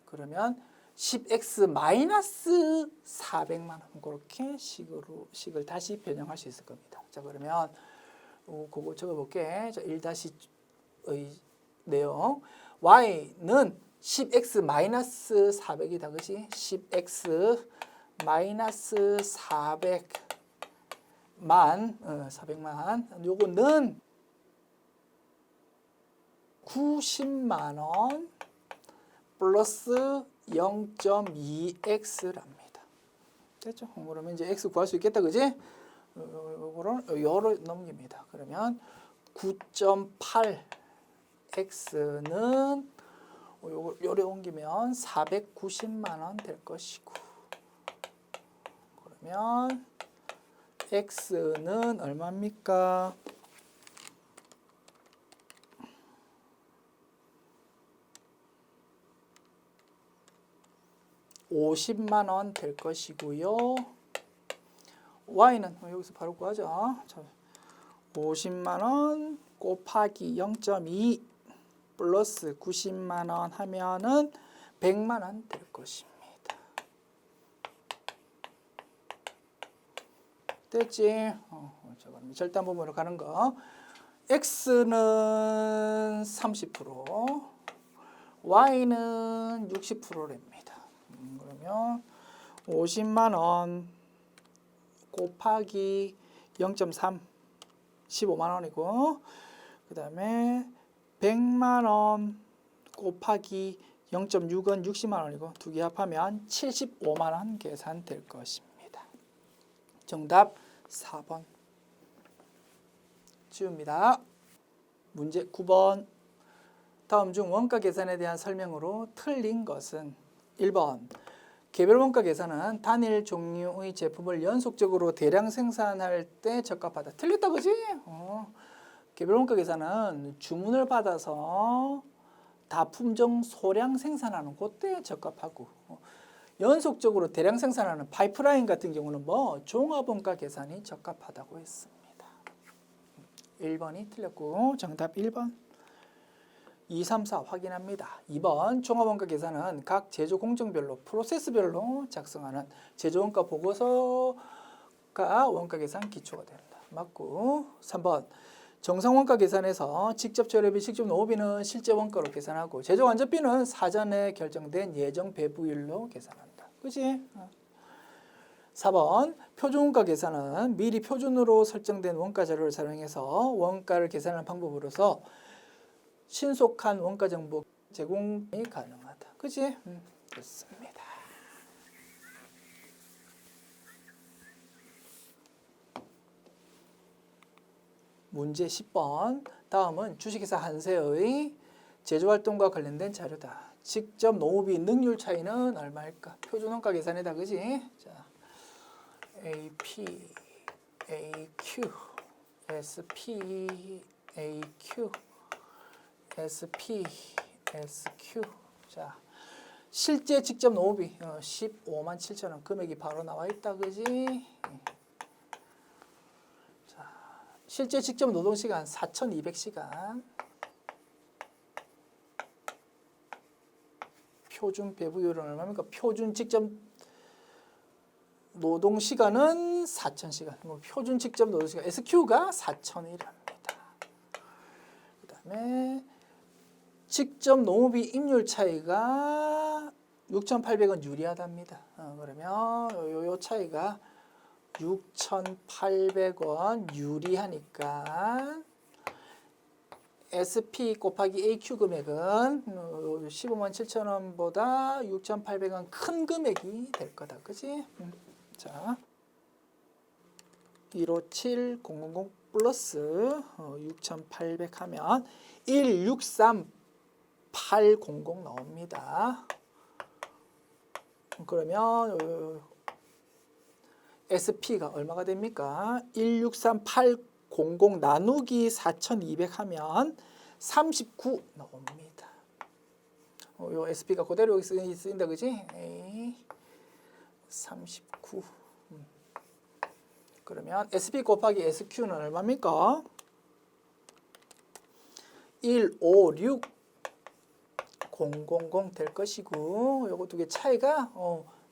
그러면 10x 마이너스 400만 원 그렇게 식을 다시 변형할 수 있을 겁니다. 자, 그러면 그거 적어볼게. 자, 1-의 내용. y는 10x 마이너스 400이다. 그지? 10x 마이너스 400만 요거는 90만 원 플러스 0.2x랍니다. 됐죠? 그러면 이제 x 구할 수 있겠다. 그지? 요거를 요로 넘깁니다. 그러면 9.8x는 요래 옮기면 490만 원 될 것이고, 그러면 x는 얼마입니까? 50만 원 될 것이고요. y는 여기서 바로 구하자. 자, 50만 원 곱하기 0.2 플러스 90만 원 하면은 100만 원 될 것입니다. 됐지? 절단 부분으로 가는 거. x는 30%, y는 60%랍니다. 그러면 50만 원 곱하기 0.3 15만 원이고, 그 다음에 100만 원 곱하기 0.6은 60만 원이고, 두 개 합하면 75만 원 계산될 것입니다. 정답 4번 지웁니다. 문제 9번. 다음 중 원가 계산에 대한 설명으로 틀린 것은 1번. 개별 원가 계산은 단일 종류의 제품을 연속적으로 대량 생산할 때 적합하다. 틀렸다, 그지? 개별 원가 계산은 주문을 받아서 다품종 소량 생산하는 그때 적합하고, 연속적으로 대량 생산하는 파이프라인 같은 경우는 종합 원가 계산이 적합하다고 했습니다. 1번이 틀렸고 정답 1번. 2, 3, 4 확인합니다. 2번 종합원가 계산은 각 제조 공정별로 프로세스별로 작성하는 제조원가 보고서가 원가 계산 기초가 된다. 맞고. 3번 정상원가 계산에서 직접 재료비, 직접 노비는 실제 원가로 계산하고 제조 완전비는 사전에 결정된 예정 배부율로 계산한다. 그지? 4번 표준원가 계산은 미리 표준으로 설정된 원가 자료를 사용해서 원가를 계산하는 방법으로서 신속한 원가 정보 제공이 가능하다. 그지? 됐습니다. 문제 10번. 다음은 주식회사 한세의 제조활동과 관련된 자료다. 직접 노후비 능률 차이는 얼마일까? 표준원가 계산이다. 그지? 자, AP, AQ, SP, AQ, SP, SQ. 자, 실제 직접 노후비 15만 7천 원 금액이 바로 나와 있다. 그지? 자, 실제 직접 노동 시간 4,200시간. 표준 배부율은 얼마입니까? 표준 직접 노동 시간은 4,000시간. 표준 직접 노동 시간 SQ가 4,000일입니다. 그다음에 직접 노무비 임률 차이가 6,800원 유리하답니다. 그러면 요 차이가 6,800원 유리하니까 SP 곱하기 AQ 금액은 15만 7천 원보다 6,800원 큰 금액이 될 거다. 그지? 자, 157000 플러스 6,800 하면 163800 나옵니다. 그러면 SP가 얼마가 됩니까? 163800 나누기 4200 하면 39 나옵니다. 요 SP가 그대로 여기 쓰인다. 그지? 39. 그러면 SB 곱하기 SQ는 얼마입니까? 156 000 될 것이고 요거 두 개 차이가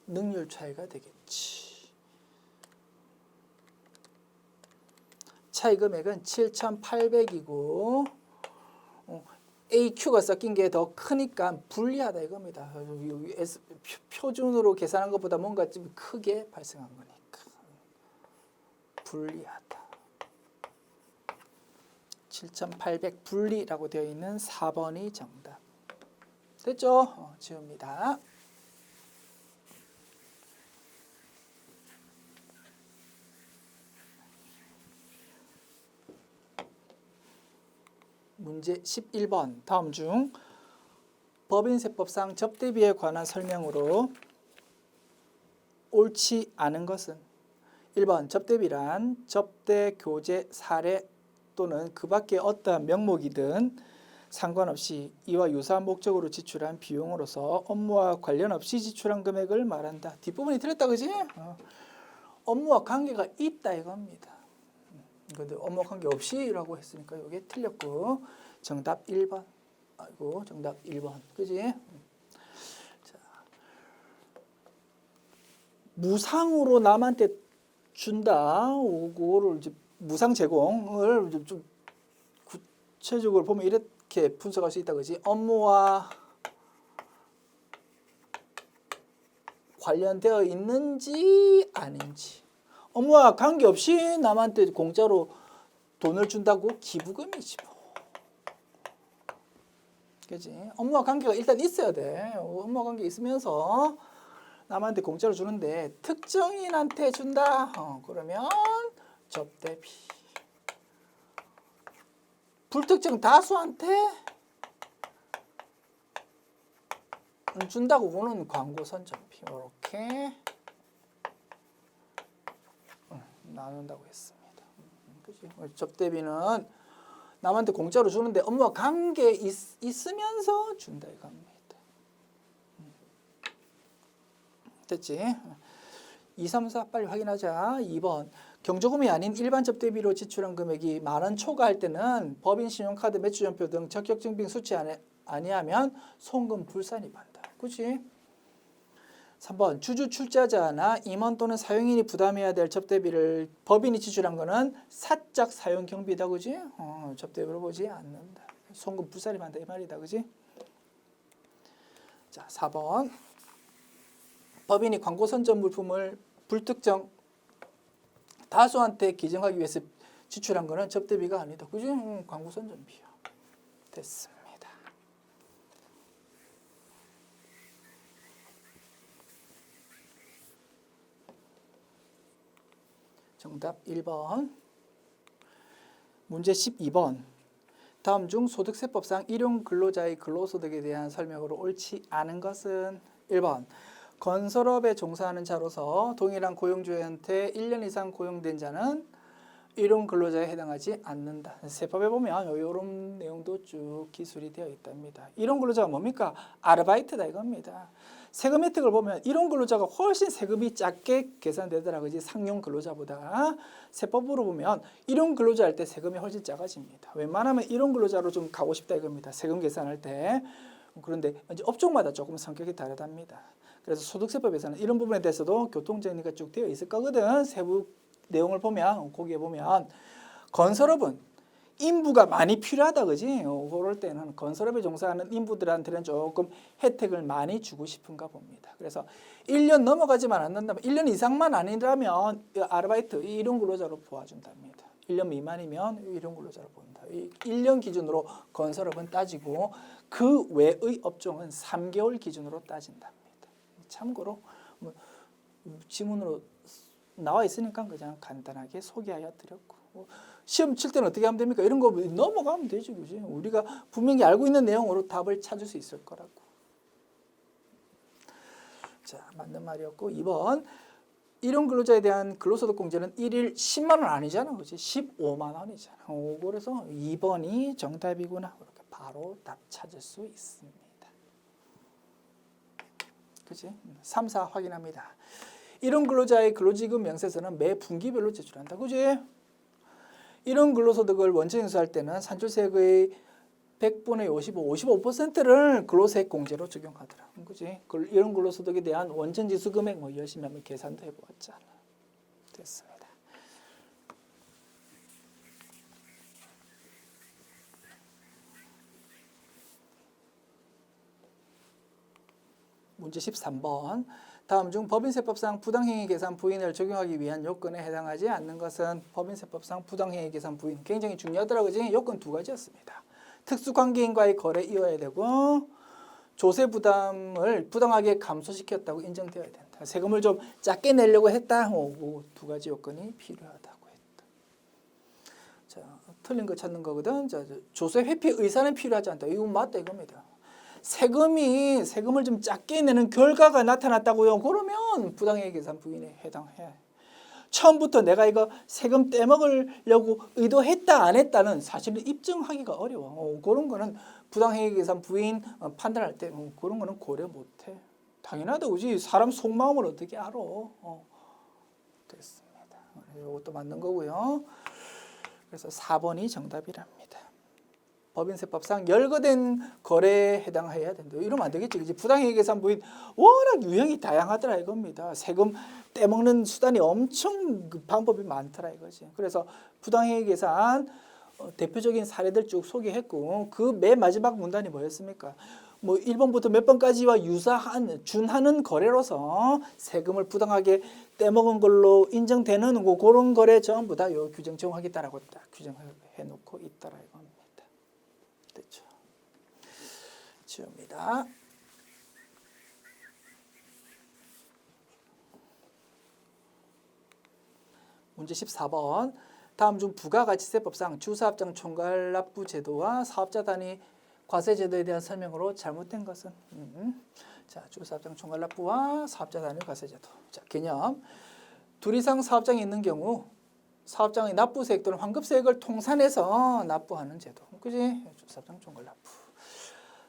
능률 차이가 되겠지. 차이 금액은 7,800이고 AQ가 섞인 게 더 크니까 불리하다 이겁니다. 표준으로 계산한 것보다 뭔가 좀 크게 발생한 거니까 불리하다. 7,800 분리라고 되어 있는 4번이 정답. 됐죠? 지웁니다. 문제 11번. 다음 중 법인세법상 접대비에 관한 설명으로 옳지 않은 것은 1번 접대비란 접대, 교재, 사례 또는 그 밖의 어떠한 명목이든 상관없이 이와 유사한 목적으로 지출한 비용으로서 업무와 관련 없이 지출한 금액을 말한다. 뒷부분이 틀렸다 그지? 업무와 관계가 있다 이겁니다. 근데 업무와 관계 없이라고 했으니까 이게 틀렸고 정답 1번. 아이고 정답 1번. 그지? 자, 무상으로 남한테 준다. 그거를 이제 무상 제공을 좀 구체적으로 보면 이렇게 분석할 수 있다 그지? 업무와 관련되어 있는지 아닌지. 업무와 관계없이 남한테 공짜로 돈을 준다고 기부금이지 뭐. 그지? 업무와 관계가 일단 있어야 돼. 업무와 관계 있으면서 남한테 공짜로 주는데 특정인한테 준다. 그러면 접대비. 불특정 다수한테 준다고 보는 광고 선전비. 이렇게 나눈다고 했습니다. 그치? 접대비는 남한테 공짜로 주는데 업무와 관계 있으면서 준다 이겁니다. 됐지? 2, 3, 4 빨리 확인하자. 2번. 경조금이 아닌 일반 접대비로 지출한 금액이 10,000원 초과할 때는 법인 신용카드 매출연표 등 적격증빙 수치 아니하면 송금 불산입한다. 그치? 3번. 주주 출자자나 임원 또는 사용인이 부담해야 될 접대비를 법인이 지출한 거는 사적 사용 경비다. 그지? 접대비로 보지 않는다. 송금 불산입한다 이 말이다. 그지? 자, 4번. 법인이 광고 선전 물품을 불특정 다수한테 기증하기 위해서 지출한 거는 접대비가 아니다. 그지? 광고 선전비야. 됐습니다. 정답 1번. 문제 12번. 다음 중 소득세법상 일용 근로자의 근로소득에 대한 설명으로 옳지 않은 것은 1번. 건설업에 종사하는 자로서 동일한 고용주한테 1년 이상 고용된 자는 일용 근로자에 해당하지 않는다. 세법에 보면 이런 내용도 쭉 기술이 되어 있답니다. 일용 근로자가 뭡니까? 아르바이트다 이겁니다. 세금 혜택을 보면 일용 근로자가 훨씬 세금이 작게 계산되더라. 그지? 상용 근로자보다. 세법으로 보면 일용 근로자 할 때 세금이 훨씬 작아집니다. 웬만하면 일용 근로자로 좀 가고 싶다 이겁니다. 세금 계산할 때. 그런데 이제 업종마다 조금 성격이 다르답니다. 그래서 소득세법에서는 이런 부분에 대해서도 교통정리가 쭉 되어 있을 거거든. 세부 내용을 보면 거기에 보면 건설업은 인부가 많이 필요하다 그지? 그럴 때는 건설업에 종사하는 인부들한테는 조금 혜택을 많이 주고 싶은가 봅니다. 그래서 1년 넘어가지만 않는다면 1년 이상만 아니라면 아르바이트 일용 근로자로 보아준답니다. 1년 미만이면 일용 근로자로 본다. 1년 기준으로 건설업은 따지고 그 외의 업종은 3개월 기준으로 따진답니다. 참고로 뭐 지문으로 나와 있으니까 그냥 간단하게 소개하여 드렸고 시험 칠 때는 어떻게 하면 됩니까? 이런 거 넘어가면 되죠. 그지? 우리가 분명히 알고 있는 내용으로 답을 찾을 수 있을 거라고. 자, 맞는 말이었고 2번. 일용 근로자에 대한 근로소득 공제는 1일 10만 원 아니잖아. 그지? 15만 원이잖아. 그래서 2번이 정답이구나. 이렇게 바로 답 찾을 수 있습니다. 그치? 3, 4 확인합니다. 이런 근로자의 근로지급 명세서는 매 분기별로 제출한다. 그지? 이런 근로소득을 원천징수할 때는 산출세액의 100분의 55%를 근로세액 공제로 적용하더라. 그지? 이런 근로소득에 대한 원천징수 금액 뭐 열심히 한번 계산도 해보았잖아. 됐습니다. 문제 13번. 다음 중 법인세법상 부당행위 계산 부인을 적용하기 위한 요건에 해당하지 않는 것은 법인세법상 부당행위 계산 부인. 굉장히 중요하더라고요. 그지? 요건 두 가지였습니다. 특수관계인과의 거래 이어야 되고 조세 부담을 부당하게 감소시켰다고 인정되어야 된다. 세금을 좀 작게 내려고 했다. 두 가지 요건이 필요하다고 했다. 자, 틀린 거 찾는 거거든. 자, 조세 회피 의사는 필요하지 않다. 이건 맞다 이겁니다. 세금을 좀 작게 내는 결과가 나타났다고요. 그러면 부당행위 계산 부인에 해당해. 처음부터 내가 이거 세금 떼먹으려고 의도했다 안 했다는 사실은 입증하기가 어려워. 그런 거는 부당행위 계산 부인 판단할 때 그런 거는 고려 못해. 당연하다 그지. 사람 속마음을 어떻게 알아. 됐습니다. 이것도 맞는 거고요. 그래서 4번이 정답이랍니다. 법인세법상 열거된 거래에 해당해야 된다. 이러면 안 되겠지. 그치? 부당행위 계산 부인 워낙 유형이 다양하더라 이겁니다. 세금 떼먹는 수단이 엄청 방법이 많더라 이거지. 그래서 부당행위 계산 대표적인 사례들 쭉 소개했고 그 맨 마지막 문단이 뭐였습니까? 뭐 1번부터 몇 번까지와 유사한 준하는 거래로서 세금을 부당하게 떼먹은 걸로 인정되는 그런 거래 전부 다 요 규정 정하겠다라고 딱 규정해 놓고 있더라 이겁니다. 됐죠. 지웁니다. 문제 14번. 다음 중 부가가치세법상 주사업장 총괄납부 제도와 사업자 단위 과세 제도에 대한 설명으로 잘못된 것은? 자, 주사업장 총괄납부와 사업자 단위 과세 제도. 자, 개념. 둘 이상 사업장이 있는 경우 사업장의 납부세액 또는 환급세액을 통산해서 납부하는 제도. 그지? 주사업장 총괄납부.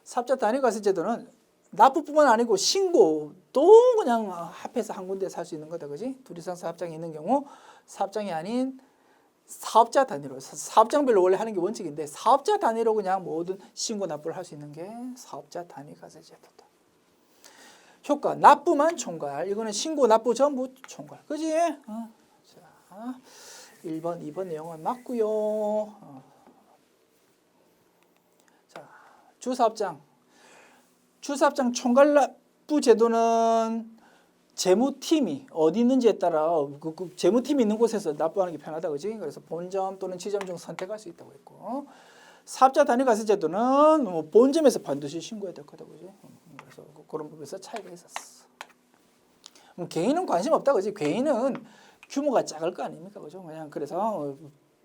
사업자 단위과세 제도는 납부뿐만 아니고 신고도 그냥 합해서 한 군데서 할 수 있는 거다. 그지? 둘 이상 사업장이 있는 경우 사업장이 아닌 사업자 단위로, 사업장별로 원래 하는 게 원칙인데 사업자 단위로 그냥 모든 신고 납부를 할 수 있는 게 사업자 단위과세 제도다. 효과, 납부만 총괄. 이거는 신고 납부 전부 총괄. 그지? 자, 1번, 2번 내용은 맞고요. 자, 주사업장 총괄납부 제도는 재무팀이 어디 있는지에 따라 그 재무팀이 있는 곳에서 납부하는 게 편하다, 그지? 그래서 본점 또는 지점 중 선택할 수 있다고 했고, 사업자 단위과세 제도는 본점에서 반드시 신고해야 될 거다, 그지? 그래서 그런 부분에서 차이가 있었어. 개인은 관심 없다, 그지? 개인은 규모가 작을 거 아닙니까, 그죠? 그냥 그래서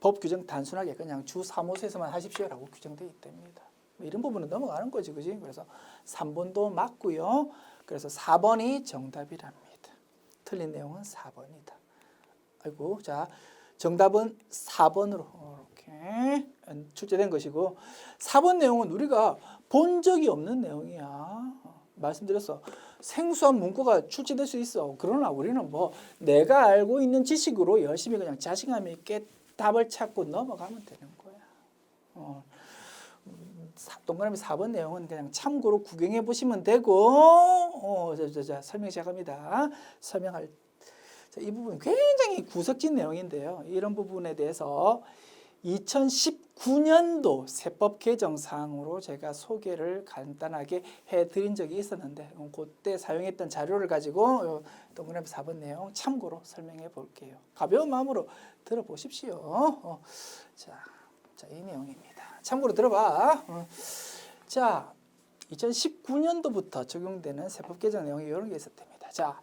법 규정 단순하게 그냥 주 사무소에서만 하십시오라고 규정되어 있답니다. 이런 부분은 넘어가는 거지, 그지? 그래서 3번도 맞고요. 그래서 4번이 정답이랍니다. 틀린 내용은 4번이다. 아이고, 자, 정답은 4번으로 이렇게 출제된 것이고 4번 내용은 우리가 본 적이 없는 내용이야. 말씀드렸어. 생소한 문구가 출제될 수 있어. 그러나 우리는 뭐 내가 알고 있는 지식으로 열심히 그냥 자신감 있게 답을 찾고 넘어가면 되는 거야. 동그라미 4번 내용은 그냥 참고로 구경해 보시면 되고, 설명 시작합니다. 설명할 이 부분 굉장히 구석진 내용인데요. 이런 부분에 대해서 2019년도 세법 개정사항으로 제가 소개를 간단하게 해드린 적이 있었는데 그때 사용했던 자료를 가지고 동그라미 4번 내용 참고로 설명해 볼게요. 가벼운 마음으로 들어보십시오. 자, 이 내용입니다. 참고로 들어봐. 자, 2019년도부터 적용되는 세법 개정 내용이 이런 게 있었답니다. 자,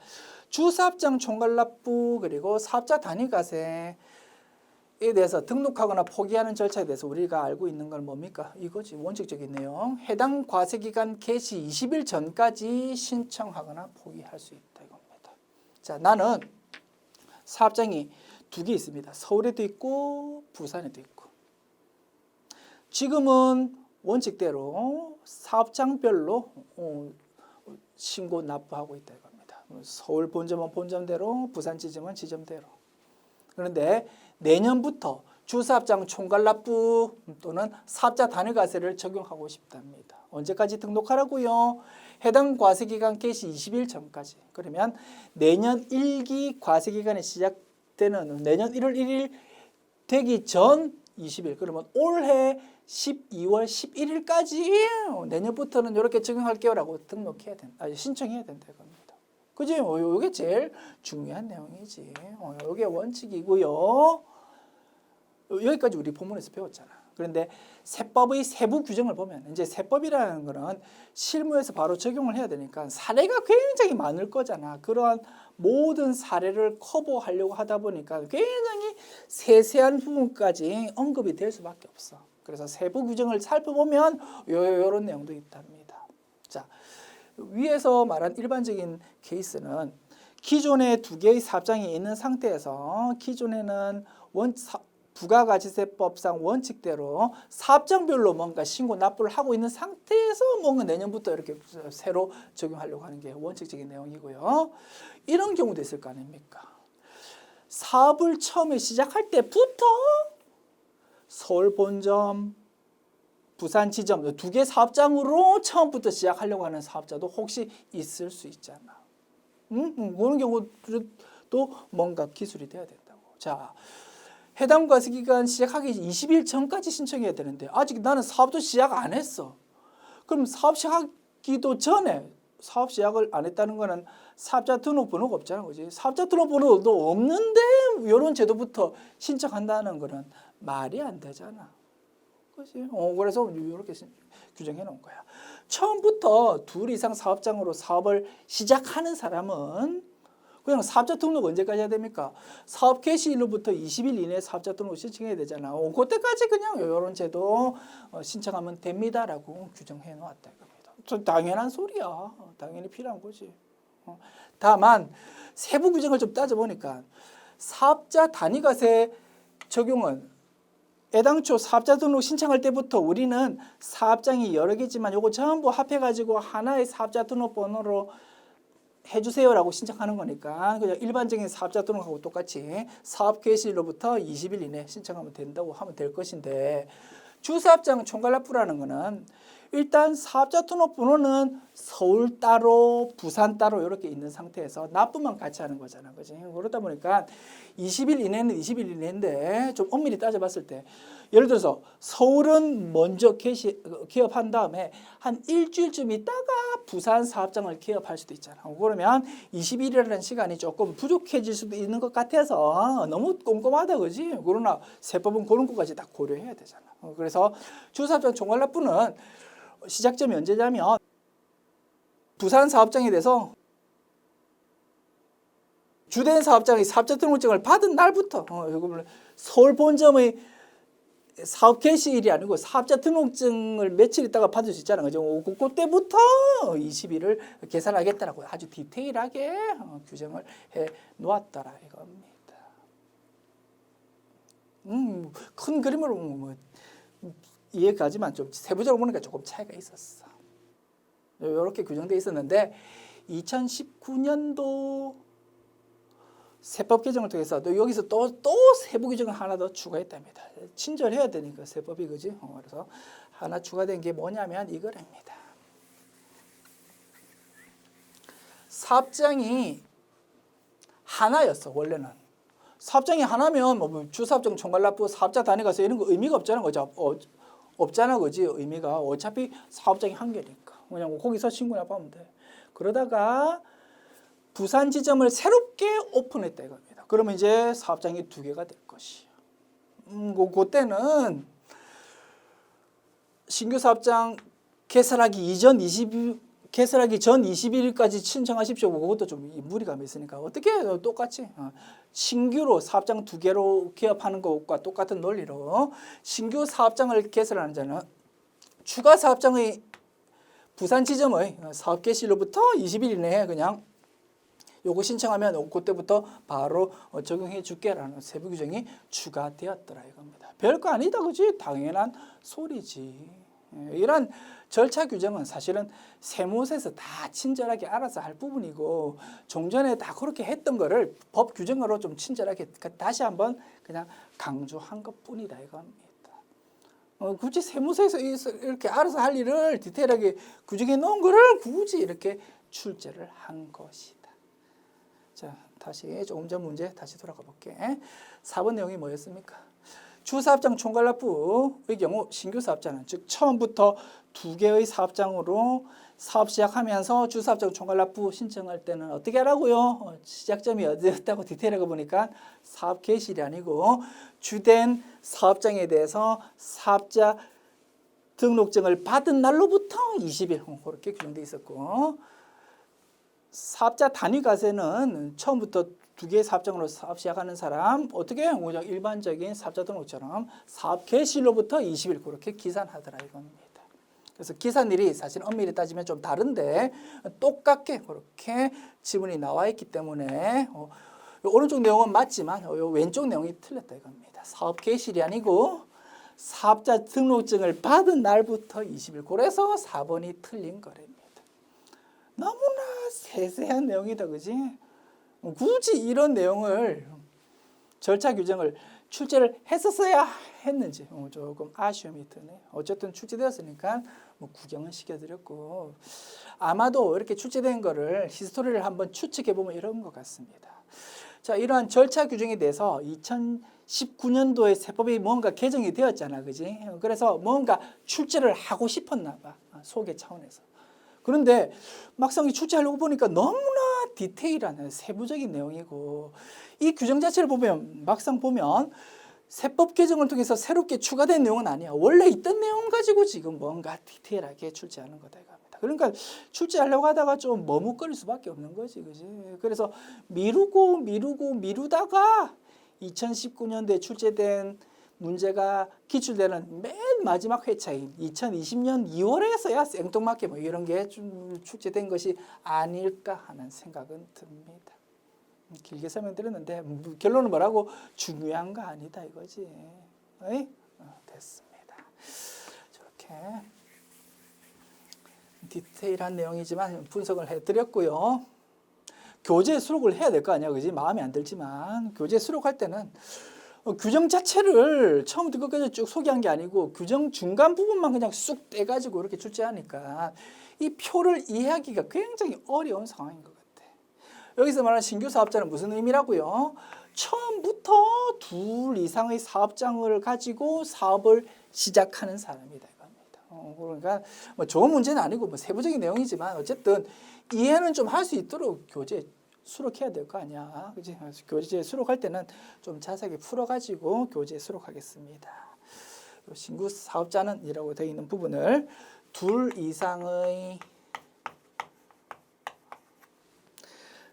주사업장 총괄납부 그리고 사업자 단위과세에 대해서 등록하거나 포기하는 절차에 대해서 우리가 알고 있는 건 뭡니까? 이거지. 원칙적인 내용. 해당 과세기간 개시 20일 전까지 신청하거나 포기할 수 있다 이겁니다. 자, 나는 사업장이 2개 있습니다. 서울에도 있고 부산에도 있고. 지금은 원칙대로 사업장별로 신고 납부하고 있다 이겁니다. 서울 본점은 본점대로, 부산 지점은 지점대로. 그런데 내년부터 주사업장 총괄납부 또는 사업자 단위과세를 적용하고 싶답니다. 언제까지 등록하라고요? 해당 과세기간 개시 20일 전까지. 그러면 내년 1기 과세기간이 시작되는 내년 1월 1일 되기 전 20일. 그러면 올해 12월 11일까지 내년부터는 이렇게 적용할게요라고 등록해야 된다. 신청해야 된다 이겁니다. 그지? 이게 제일 중요한 내용이지. 이게 원칙이고요. 여기까지 우리 본문에서 배웠잖아. 그런데 세법의 세부 규정을 보면 이제 세법이라는 거는 실무에서 바로 적용을 해야 되니까 사례가 굉장히 많을 거잖아. 그러한 모든 사례를 커버하려고 하다 보니까 굉장히 세세한 부분까지 언급이 될 수밖에 없어. 그래서 세부 규정을 살펴보면 이런 내용도 있답니다. 자, 위에서 말한 일반적인 케이스는 기존에 두 개의 사업장이 있는 상태에서 기존에는 부가가치세법상 원칙대로 사업장별로 뭔가 신고 납부를 하고 있는 상태에서 뭔가 내년부터 이렇게 새로 적용하려고 하는 게 원칙적인 내용이고요. 이런 경우도 있을 거 아닙니까? 사업을 처음에 시작할 때부터 서울 본점, 부산 지점 두 개 사업장으로 처음부터 시작하려고 하는 사업자도 혹시 있을 수 있잖아. 그런 경우도 뭔가 기술이 돼야 된다고. 자, 해당 과세기간 시작하기 20일 전까지 신청해야 되는데 아직 나는 사업도 시작 안 했어. 그럼 사업 시작하기도 전에 사업 시작을 안 했다는 거는 사업자 등록번호가 없잖아. 그지? 사업자 등록번호도 없는데 이런 제도부터 신청한다는 거는 말이 안 되잖아. 그지? 그래서 이렇게 규정해 놓은 거야. 처음부터 둘 이상 사업장으로 사업을 시작하는 사람은 그냥 사업자 등록 언제까지 해야 됩니까? 사업 개시일로부터 20일 이내에 사업자 등록 신청해야 되잖아. 그때까지 그냥 이런 제도 신청하면 됩니다라고 규정해 놓았다 이겁니다. 좀 당연한 소리야. 당연히 필요한 거지. 다만 세부 규정을 좀 따져보니까 사업자 단위과세 적용은 애당초 사업자 등록 신청할 때부터 우리는 사업장이 여러 개지만 요거 전부 합해가지고 하나의 사업자 등록번호로 해주세요라고 신청하는 거니까 그냥 일반적인 사업자 등록하고 똑같이 사업 개시일로부터 20일 이내 신청하면 된다고 하면 될 것인데 주사업장 총괄납부라는 거는 일단 사업자 등록번호는 서울 따로 부산 따로 이렇게 있는 상태에서 납부만 같이 하는 거잖아. 그지? 그러다 보니까 20일 이내는 20일 이내인데 좀 엄밀히 따져봤을 때 예를 들어서 서울은 먼저 개업한 다음에 한 일주일쯤 있다가 부산 사업장을 개업할 수도 있잖아. 그러면 20일이라는 시간이 조금 부족해질 수도 있는 것 같아서 너무 꼼꼼하다. 그지? 그러나 세법은 그런 것까지 다 고려해야 되잖아. 그래서 주사업장 총괄납부는 시작점이 언제냐면 부산 사업장에 대해서 주된 사업장의 사업자 등록증을 받은 날부터 서울 본점의 사업 개시일이 아니고 사업자 등록증을 며칠 있다가 받을 수 있잖아요. 그죠? 그때부터 20일을 계산하겠다라고 아주 디테일하게 규정을 해 놓았더라 이겁니다. 큰 그림으로 뭐 이해가지만 좀 세부적으로 보니까 조금 차이가 있었어. 이렇게 규정되어 있었는데 2019년도 세법 개정을 통해서 또 여기서 또 세부 규정을 하나 더 추가했답니다. 친절해야 되니까 세법이 그지? 그래서 하나 추가된 게 뭐냐면 이거랍니다. 사업장이 하나였어 원래는. 사업장이 하나면 뭐 주사업장 총괄납부 사업자 단위과세 이런 거 의미가 없잖아. 그죠? 없잖아, 그지? 의미가 어차피 사업장이 한 개니까 그냥 거기서 신고 납부하면 돼. 그러다가 부산 지점을 새롭게 오픈했다 이겁니다. 그러면 이제 사업장이 두 개가 될 것이야. 그때는 신규 사업장 개설하기 전 20일까지 신청하십시오. 그것도 좀 무리가 있으니까 어떻게 해요? 똑같이 신규로 사업장 두 개로 개업하는 것과 똑같은 논리로 신규 사업장을 개설하는 자는 추가 사업장의 부산 지점의 사업 개시일로부터 20일 이내에 그냥 요거 신청하면 그때부터 바로 적용해 줄게라는 세부 규정이 추가되었더라 이겁니다. 별거 아니다, 그지? 당연한 소리지. 이런 절차 규정은 사실은 세무서에서 다 친절하게 알아서 할 부분이고 종전에 다 그렇게 했던 거를 법 규정으로 좀 친절하게 다시 한번 그냥 강조한 것뿐이다 이겁니다. 굳이 세무서에서 이렇게 알아서 할 일을 디테일하게 규정해 놓은 거를 굳이 이렇게 출제를 한 것이다. 자, 다시 조금 전 문제 다시 돌아가 볼게. 4번 내용이 뭐였습니까? 주사업장 총괄납부의 경우 신규 사업자는 즉 처음부터 2개의 사업장으로 사업 시작하면서 주사업장 총괄납부 신청할 때는 어떻게 하라고요? 시작점이 어디였다고 디테일하게 보니까 사업 개시일이 아니고 주된 사업장에 대해서 사업자 등록증을 받은 날로부터 20일 그렇게 규정되어 있었고 사업자 단위 과세는 처음부터 2개의 사업장으로 사업 시작하는 사람 어떻게 일반적인 사업자 등록처럼 사업 개시일로부터 20일 그렇게 기산하더라 이겁니다. 그래서 기산일이 사실 엄밀히 따지면 좀 다른데 똑같게 그렇게 지문이 나와 있기 때문에 오른쪽 내용은 맞지만 왼쪽 내용이 틀렸다 이겁니다. 사업 개시일이 아니고 사업자 등록증을 받은 날부터 20일 그래서 4번이 틀린 거랍니다. 너무나 세세한 내용이다 그지? 굳이 이런 내용을 절차 규정을 출제를 했었어야 했는지 조금 아쉬움이 드네. 어쨌든 출제되었으니까 구경은 시켜드렸고 아마도 이렇게 출제된 거를 히스토리를 한번 추측해보면 이런 것 같습니다. 자, 이러한 절차 규정에 대해서 2019년도에 세법이 뭔가 개정이 되었잖아 그지? 그래서 뭔가 출제를 하고 싶었나 봐 소개 차원에서. 그런데 막상 출제하려고 보니까 너무나 디테일한 세부적인 내용이고 이 규정 자체를 보면 막상 보면 세법 개정을 통해서 새롭게 추가된 내용은 아니야. 원래 있던 내용 가지고 지금 뭔가 디테일하게 출제하는 거다 이겁니다. 그러니까 출제하려고 하다가 좀 머뭇거릴 수밖에 없는 거지, 그지? 그래서 미루다가 2019년도에 출제된 문제가 기출되는 맨 마지막 회차인 2020년 2월에서야 생뚱맞게 이런 게 좀 출제된 것이 아닐까 하는 생각은 듭니다. 길게 설명드렸는데 결론은 뭐라고? 중요한 거 아니다 이거지. 됐습니다. 저렇게 디테일한 내용이지만 분석을 해드렸고요. 교재 수록을 해야 될 거 아니야, 그지? 마음에 안 들지만 교재 수록할 때는 규정 자체를 처음부터 끝까지 쭉 소개한 게 아니고 규정 중간 부분만 그냥 쑥 떼가지고 이렇게 출제하니까 이 표를 이해하기가 굉장히 어려운 상황인 것 같아. 여기서 말하는 신규 사업자는 무슨 의미라고요? 처음부터 2 이상의 사업장을 가지고 사업을 시작하는 사람이다 이겁니다. 그러니까 좋은 문제는 아니고 세부적인 내용이지만 어쨌든 이해는 좀 할 수 있도록 교재 수록해야 될 거 아니야. 그치? 교재 수록할 때는 좀 자세하게 풀어가지고 교재 수록하겠습니다. 신규 사업자는 이라고 되어 있는 부분을 2 이상의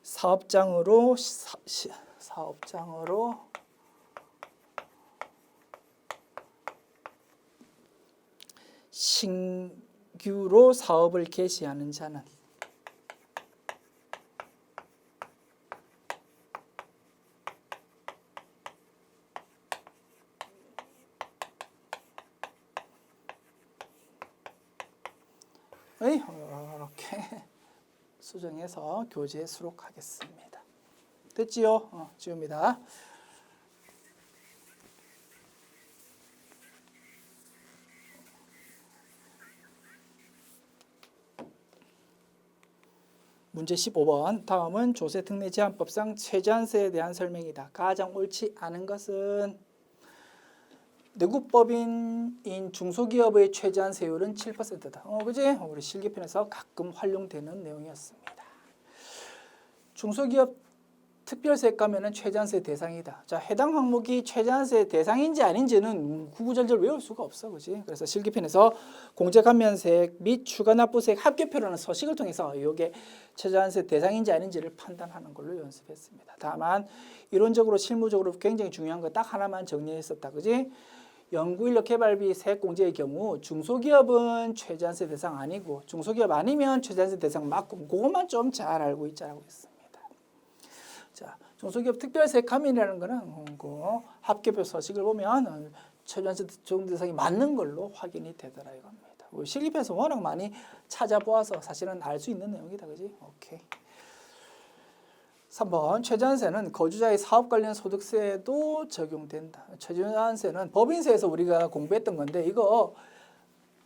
사업장으로 신규로 사업을 개시하는 자는 이렇게 수정해서 교재에 수록하겠습니다. 됐지요? 지웁니다. 문제 15번. 다음은 조세특례제한법상 최저한세에 대한 설명이다. 가장 옳지 않은 것은 내국법인인 중소기업의 최저한세율은 7%다. 그지? 우리 실기편에서 가끔 활용되는 내용이었습니다. 중소기업 특별세 가면은 최저한세 대상이다. 자, 해당 항목이 최저한세 대상인지 아닌지는 구구절절 외울 수가 없어, 그지? 그래서 실기편에서 공제감면세액 및 추가납부세액 합계표라는 서식을 통해서 이게 최저한세 대상인지 아닌지를 판단하는 걸로 연습했습니다. 다만 이론적으로 실무적으로 굉장히 중요한 거 딱 하나만 정리했었다, 그지? 연구인력 개발비 세액공제의 경우 중소기업은 최저한세 대상 아니고 중소기업 아니면 최저한세 대상 맞고 그것만 좀 잘 알고 있자라고 했습니다. 자, 중소기업 특별세 감면이라는 거는 그 합계표 서식을 보면 최저한세 적용 대상이 맞는 걸로 확인이 되더라 이겁니다. 실기편에서 워낙 많이 찾아보아서 사실은 알 수 있는 내용이다. 그지? 오케이. 3번 최저한세는 거주자의 사업 관련 소득세에도 적용된다. 최저한세는 법인세에서 우리가 공부했던 건데 이거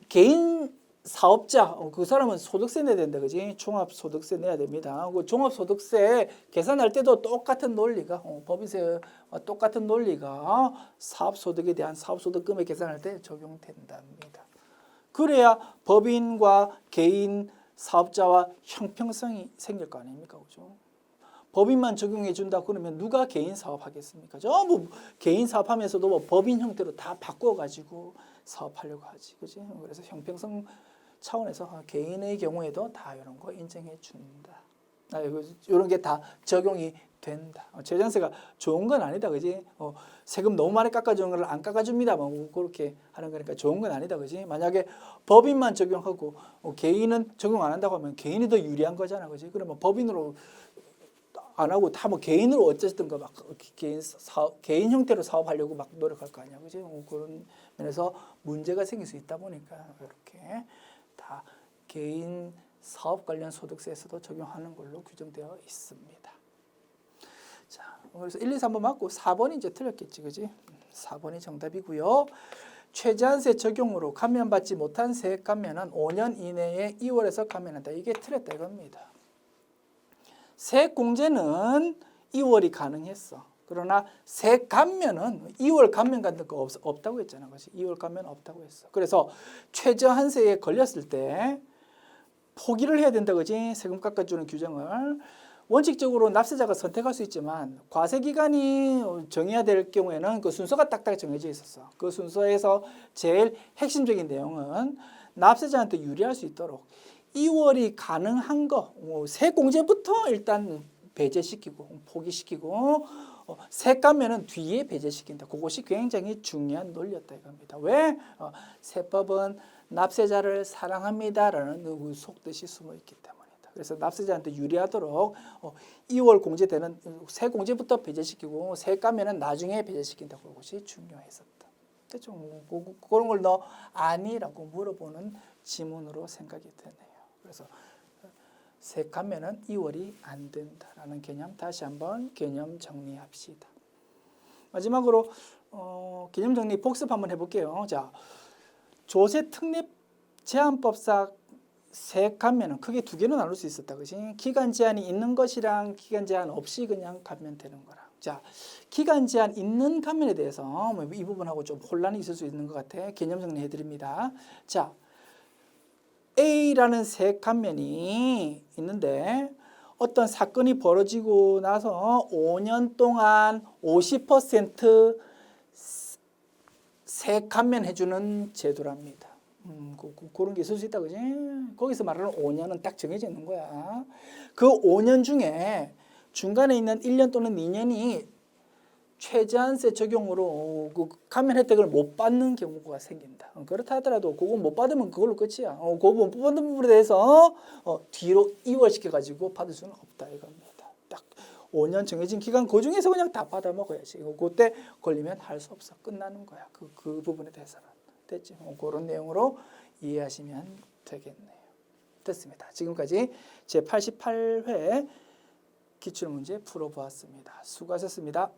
개인 사업자 그 사람은 소득세 내야 된다. 그지? 종합소득세 내야 됩니다. 그 종합소득세 계산할 때도 똑같은 논리가 법인세와 똑같은 논리가 사업소득에 대한 사업소득금액 계산할 때 적용된답니다. 그래야 법인과 개인 사업자와 형평성이 생길 거 아닙니까? 그죠? 법인만 적용해 준다 그러면 누가 개인 사업하겠습니까? 전부 개인 사업하면서도 뭐 법인 형태로 다 바꿔가지고 사업하려고 하지, 그지? 그래서 형평성 차원에서 개인의 경우에도 다 이런 거 인정해 준다. 이런 게 다 적용이 된다. 최저한세가 좋은 건 아니다, 그지? 세금 너무 많이 깎아주는 걸 안 깎아줍니다. 뭐 그렇게 하는 거니까 좋은 건 아니다, 그지? 만약에 법인만 적용하고 개인은 적용 안 한다고 하면 개인이 더 유리한 거잖아, 그지? 그러면 법인으로 안 하고 다 뭐 개인으로 어쨌든가 막 개인 형태로 사업하려고 막 노력할 거 아니야, 그지? 그런 면에서 문제가 생길 수 있다 보니까 이렇게 다 개인 사업 관련 소득세에서도 적용하는 걸로 규정되어 있습니다. 자, 그래서 1, 2, 3번 맞고 4번이 이제 틀렸겠지, 그지? 4번이 정답이고요. 최저한세 적용으로 감면받지 못한 세액 감면은 5년 이내에 2월에서 감면한다. 이게 틀렸다 이겁니다. 세액 공제는 2월이 가능했어. 그러나 세액 감면은 2월 감면 같은 거 없다고 했잖아. 그렇지? 2월 감면 없다고 했어. 그래서 최저한세에 걸렸을 때 포기를 해야 된다. 그지? 세금 깎아주는 규정을. 원칙적으로 납세자가 선택할 수 있지만 과세기간이 정해야 될 경우에는 그 순서가 딱딱 정해져 있었어. 그 순서에서 제일 핵심적인 내용은 납세자한테 유리할 수 있도록 2월이 가능한 거, 세공제부터 일단 배제시키고 포기시키고 세액 감면은 뒤에 배제시킨다. 그것이 굉장히 중요한 논리였다 이겁니다. 왜? 세법은 납세자를 사랑합니다라는 속뜻이 숨어 있기 때문이다. 그래서 납세자한테 유리하도록 2월 공제되는 세공제부터 배제시키고 세액 감면은 나중에 배제시킨다. 그것이 중요했었다. 대충 그런 걸 너 아니라고 물어보는 지문으로 생각이 되네요. 그래서 세액 감면은 2월이 안 된다라는 개념 다시 한번 개념 정리합시다. 마지막으로 개념 정리 복습 한번 해볼게요. 자, 조세 특례 제한법상 세액 감면은 크게 두 개로 나눌 수 있었다, 그지? 기간 제한이 있는 것이랑 기간 제한 없이 그냥 감면되는 거랑. 자, 기간 제한 있는 감면에 대해서 이 부분하고 좀 혼란이 있을 수 있는 것 같아. 개념 정리해 드립니다. 자, A라는 세액 감면이 있는데 어떤 사건이 벌어지고 나서 5년 동안 50% 세액 감면해주는 제도랍니다. 그런 게 있을 수 있다, 그지? 거기서 말하는 5년은 딱 정해져 있는 거야. 그 5년 중에 중간에 있는 1년 또는 2년이 최저한세 적용으로 그 감면 혜택을 못 받는 경우가 생긴다. 그렇다 하더라도 그거 못 받으면 그걸로 끝이야. 그거 못 받는 부분에 대해서 뒤로 이월시켜가지고 받을 수는 없다 이겁니다. 딱 5년 정해진 기간 그 중에서 그냥 다 받아 먹어야지. 그때 걸리면 할 수 없어. 끝나는 거야. 그 부분에 대해서는. 됐지? 그런 내용으로 이해하시면 되겠네요. 됐습니다. 지금까지 제 88회 기출문제 풀어보았습니다. 수고하셨습니다.